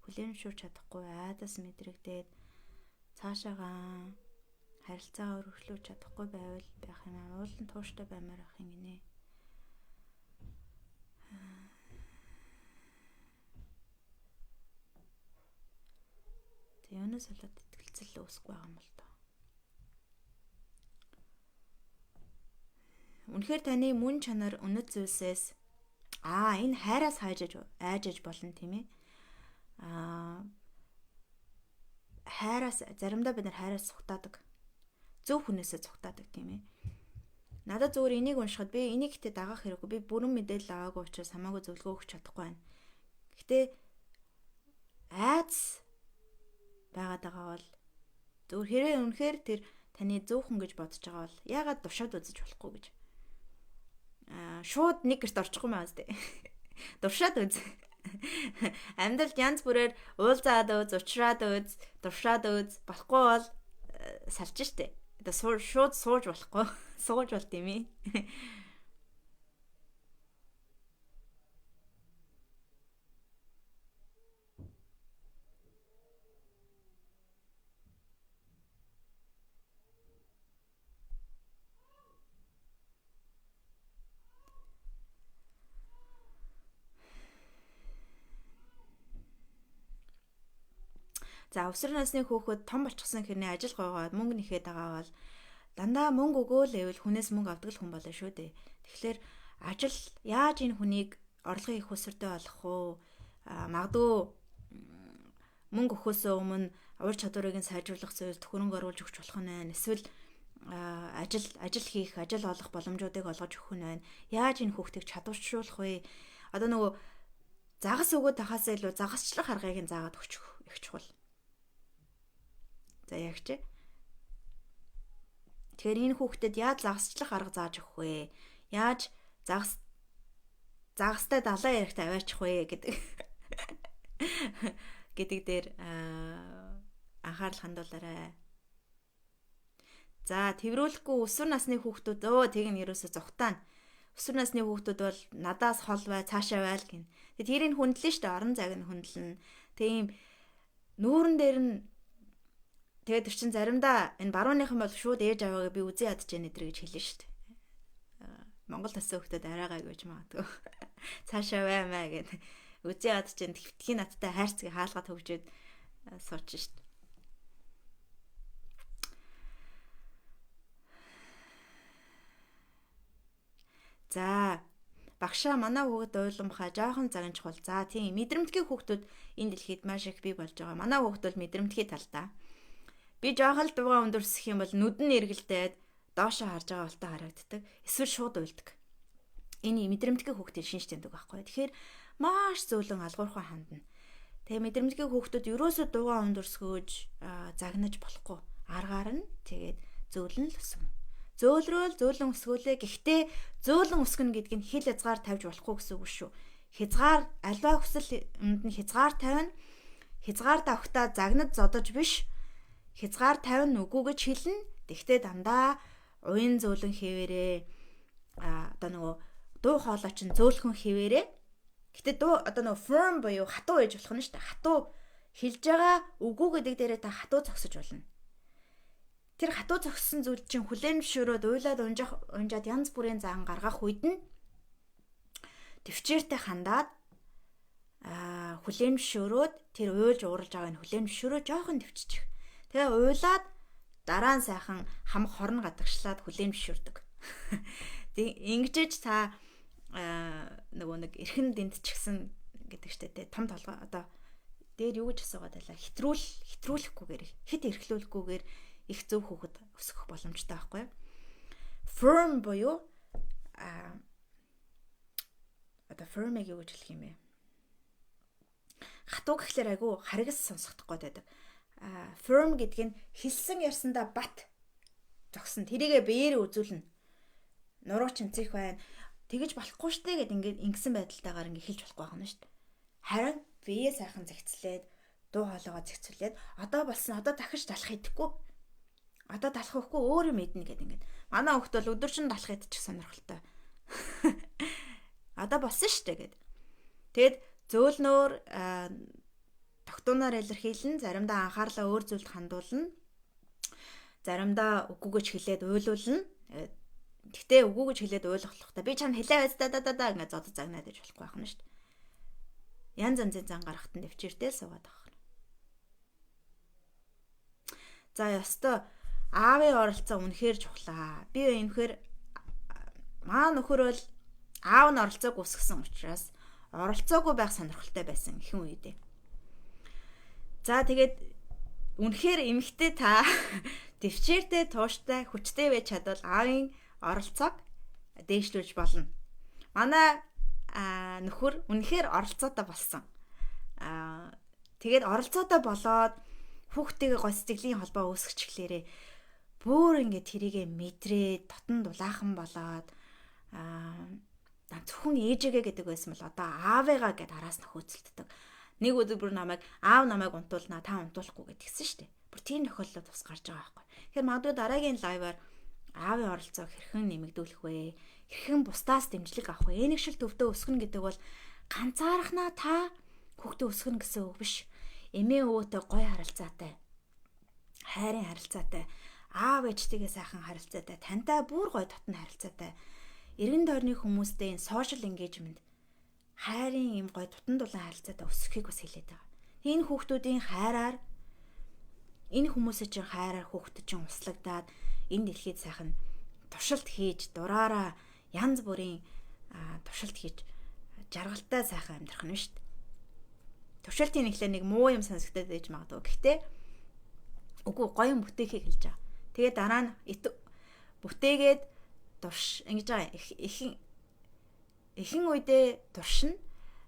хүлээмжшүүлж чадахгүй айдас мэдрэгдээд цаашаагаа харилцаагаа өргөжлүүлж чадахгүй байвал байх юм аа. Уулын тууштай баймаар ах юм гинэ. Тэг юунаас болоод итгэлцэл үүсэхгүй байгаа юм бол тоо. Үнэхээр таны мөн чанар үнэт зүйлсээс энэ хайраас айжж болно тийм ээ. Хайраас заримдаа бид нар хайраас цухтаадаг. Зөв хүнээсээ цухтаадаг тийм ээ. Надад зөвөр энийг уншихад би энийг гэтээ дагах хэрэггүй. Би бүрэн мэдээлэл аваагүй учраас хамаагүй зөвлөгөө өгч чадахгүй байна. Гэтэ айц байгаад байгаа бол зөвөр хэрэг үнэхээр тэр таны зөв хүн гэж бодож байгаа бол яагаад дуршаад үзэж болохгүй гэж. Шууд нэг гэрт орчихгүй маа зү. Дуршаад үз. Амьдралд янз бүрээр уулзаад үз, уучраад үз, дуршаад үз. Болохгүй бол салж штэ. Шууд сууж болохгүй. Сууж болт юм ээ. За өсвөр насны хүүхэд том болчихсон хэрнээ ажил гойгоод мөнгө нэхэд байгаа бол дандаа мөнгө өгөөл эвэл хүнээс мөнгө авдаг л хүн болно шүү дээ. Тэгэхээр ажил яаж энэ хүнийг орлогын их өсвөртэй болгох вэ? Магадгүй мөнгө өгөхөөсөө өмнө ур чадварыг нь сайжруулах зүйл төхөрөнгө оруулж өгч болох нь байна. Эсвэл ажил хийх, ажил олох боломжуудыг олгож өгөх нь байна. Яаж энэ хүүхдийг чадваршуулах вэ? Одоо нөгөө загас өгөөд тахаас илүү загасчлах аргыг нь заагаад өгч их чухал. За яг чи. Тэгэхээр энэ хүүхдэд яаж загасчлах арга зааж өгөх вэ? Яаж загастай далайн яригт аваачих вэ гэдэг дээр анхаарал хандуулаарай. За тэрвэрлэхгүй өсвөр насны хүүхдүүд тэг нь ерөөсө зүхтаана. Өсвөр насны хүүхдүүд бол надаас хол бай, цаашаа байл гин. Тэгээд тэрийг хүндлэн штэ, орон зайг нь хүндлэн. Тийм нүүрэн дээр нь тэгээд тэр чин заримдаа энэ барууныхан бол шууд ээж аваагаа би үзий ядж яа нэдэр гэж хэлнэ шүү дээ. Монгол тасаа хөлтөд арайгаа гэж магадгүй. Цаашаа баймаа гэд үзий ядж яа твтгийн надтай хайрцгийг хаалгаа төгжөөд сууч шүү дээ. За багшаа манай хүүхэд ойлгомхаа жоохон загнажхвал. За тийм мэдрэмтгий хүүхдүүд энэ дэлхийд маш их бий болж байгаа. Манай хүүхэд бол мэдрэмтгий талдаа. Би жоохон л дугаа өндөрсөх юм бол нүд нь эргэлдээд доошоо харж байгаа болтой харагддаг. Эсвэл шууд уйлдаг. Энэ мэдрэмтгий хүүхдийн шинж тэмдэг байхгүй. Тэгэхээр маш зөөлөн алгуурхан хандна. Тэгээ мэдрэмтгий хүүхдүүд ерөөсөө дугаа өндөрсгөөж загнаж болохгүй. Аргаар нь тэгээд зөөлөн л өсгөн. Зөөлөн өсгөөлээ. Гэхдээ зөөлөн өсгөн гэдэг нь хил хязгаар тавьж болохгүй гэсэн үг шүү. Хязгаар альва хүсэл өмнөд нь хязгаар тавина. Хязгаар тавхтаа загнаж зодож биш. Хязгаар тавина үгүй гэж хэлнэ. Тэгтээ дандаа уян зөөлөн хэвээрээ одоо нөгөө дуу хоолой чинь зөөлхөн хэвээрээ. Гэтэ дуу одоо нөгөө firm буюу хатуу ээж болох нь шүү дээ. Хатуу хэлж байгаа үгүй гэдэг дээрээ та хатуу зогсож болно. Тэр хатуу зогссон зүйл чинь хүлээн зөвшөөрөөд уйлаад унжаад янз бүрийн зан гаргах үед нь төвчээртэй хандаад хүлээн зөвшөөрөөд тэр уйлж ууралж байгааг нь хүлээн зөвшөөрөө жоохон төвччих. Тэгээ уйлаад дараа нь сайхан хамх хорн гадагшлаад хүлээн зөвшөөрдөг. Тэг ингэж та нөгөө нэг эрхэн дэмтчихсэн гэдэг чтэй том толгой одоо дээр юу гэж асуугаад байлаа. Хитрүүлэхгүйгээр хит эрхлүүлэхгүйгээр их зөв хүүхэд өсгөх боломжтой байхгүй юу? Firm буюу одоо firm-ыг юу гэж хэлэх юм бэ? Хатуу гэхлээр айгүй харгас сонсохдох гээд байдаг. Firm гэдэг нь хэлсэн ярьсандаа бат зогсон. Тэрийгэ биеэр үзүүлнэ. Нуруу чинцэх байна. Тэгэж болохгүй штэ гэд ингээд ингэсэн байдалтайгаар ингээд хэлж болохгүй байна штэ. Харин бие сайхан зэгцлээд дуу хоолойгоо зэгцүүлээд одоо болсон одоо дахиж талах идэхгүй. Одоо талах ихгүй өөр юм мэднэ гэд ингээд. Манай хүүхд бол өдөржин талах идчих сонирхолтой. Одоо болсон штэ гэд. Тэгэд зөөлнөөр тогтуунаар илэрхийлэн заримдаа анхаарлаа өөр зүйлд хандуулна. заримдаа үгүй гэж хэлээд уйлуулна. Гэхдээ үгүй гэж хэлээд ойлгохлохтой. Би чамд хэлээ байц да ингээд зодод загнаад иж болохгүй байх нь шүү дээ. Янз янзын зан гарахтан төвчээртэй л суугаад байгаа юм. За ёстой аавын оролцоо үнэхээр чухлаа. Би үнэхээр маа нөхөр бол аав нь оролцоог үсгэсэн учраас оролцоогүй байх сонирхолтой байсан ихэнх үедээ. За тэгээд үнэхээр эмэгтэй та төвчээртэй, тууштай, хүчтэй байж чадвал аавын оролцоог дээшлүүлж болно. Манай нөхөр үнэхээр оролцоотой болсон. Тэгээд оролцоотой болоод хүүхдтэйгээ гой сэтгэлийн холбоо үүсгэж эхлээрээ бүр ингээд тэрийгэ мэдрээ, дотн дулаахан болоод зөвхөн ээжигээ гэдэг байсан бол одоо аавыгаа гэд араас нь хөөцөлддөг. Нэг өдөр бүр намайг аав намайг унтуулнаа, та унтуулахгүй гэдгийгсэн шүү дээ. Бүр тийм тохиолдол бас гарч байгаа байхгүй. Тэгэхээр магадгүй дараагийн лайваар аавын оролцоог хэрхэн нэмэгдүүлэх вэ? Хэрхэн бусдаас дэмжлэг авах вэ? Энийг шил төвдөө өсгөнө гэдэг бол ганцаархнаа та хүүхдээ өсгөнө гэсэн үг биш. Эмээ өвөөтэй гоё харилцаатай, хайрын харилцаатай, аав ээжтэйгээ сайхан харилцаатай, тантай бүр гоё дотн харилцаатай, эргэн тойрны хүмүүстэй энэ social engagement, хайрын юм гоё тутан дулаан харилцаатай өсгөхийг бас хэлээд байгаа. Энэ хүүхдүүдийн хайраар, энэ хүмүүсийн чинь хайраар хүүхдэд чинь услагдаад энэ дэлхийд сайхан туршилт хийж, дураараа янз бүрийн туршилт хийж жаргалтай сайхан амьдрах нь шүү дээ. Туршилтын нэглээ нэг муу юм сонсогдоод байж магадгүй. Гэхдээ үгүй гоё юм бүтээхийг хэлж байгаа. Тэгээд дараа нь бүтээгээд ингэж байгаа ихэнх үедээ туршина.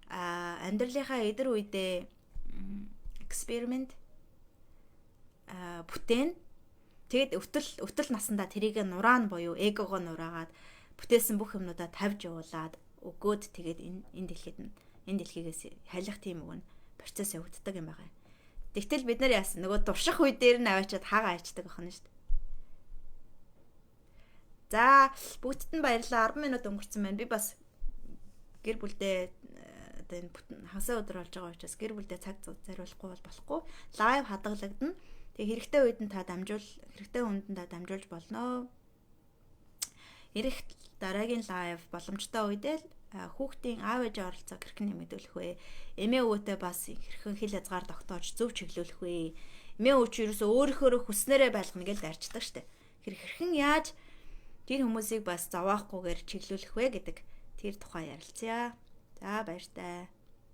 Амьдралынхаа эдэр үедээ эксперимент бүтээн. Тэгээд өвтөл насандаа тэрийг нураан буюу эгогоо нураагаад бүтээсэн бүх юмнуудаа тавьж явуулаад өгөөд тэгээд энэ дэлхийгээс халих тийм үг нь процесс явагддаг юм байна. Тэгтэл бид нар яасан нөгөө дурших үе дээр нь аваачаад хаагаа ичдэг байна шүү дээ. За бүгдд нь баярлалаа. 10 минут өнгөрцөн байна. Би бас гэр бүлдээ одоо энэ хасаа өдөр болж байгаа учраас гэр бүлдээ цаг зориулахгүй бол болохгүй. Лайв хадгалагдана. Тэгээ хэрэгтэй үед нь та хэрэгтэй хүнд нь та дамжуулж болно. Ирэх дараагийн лайв боломжтой үедээ хүүхдийн аав ээжийн оролцоог хэрхэн нэмэгдүүлэх вэ? Эмээ өвөөтэй бас хэрхэн хил хязгаар тогтоож зөв чиглүүлэх вэ? Эмээ өвч ерөөсөө өөрийнхөө хүснээрээ байлгана гэж дарчдаг штэ. Хэрхэн яаж тэр хүмүүсийг бас зовоохгүйгээр чиглүүлэх вэ гэдэг тэр тухай ярилцъя. За баяр таа.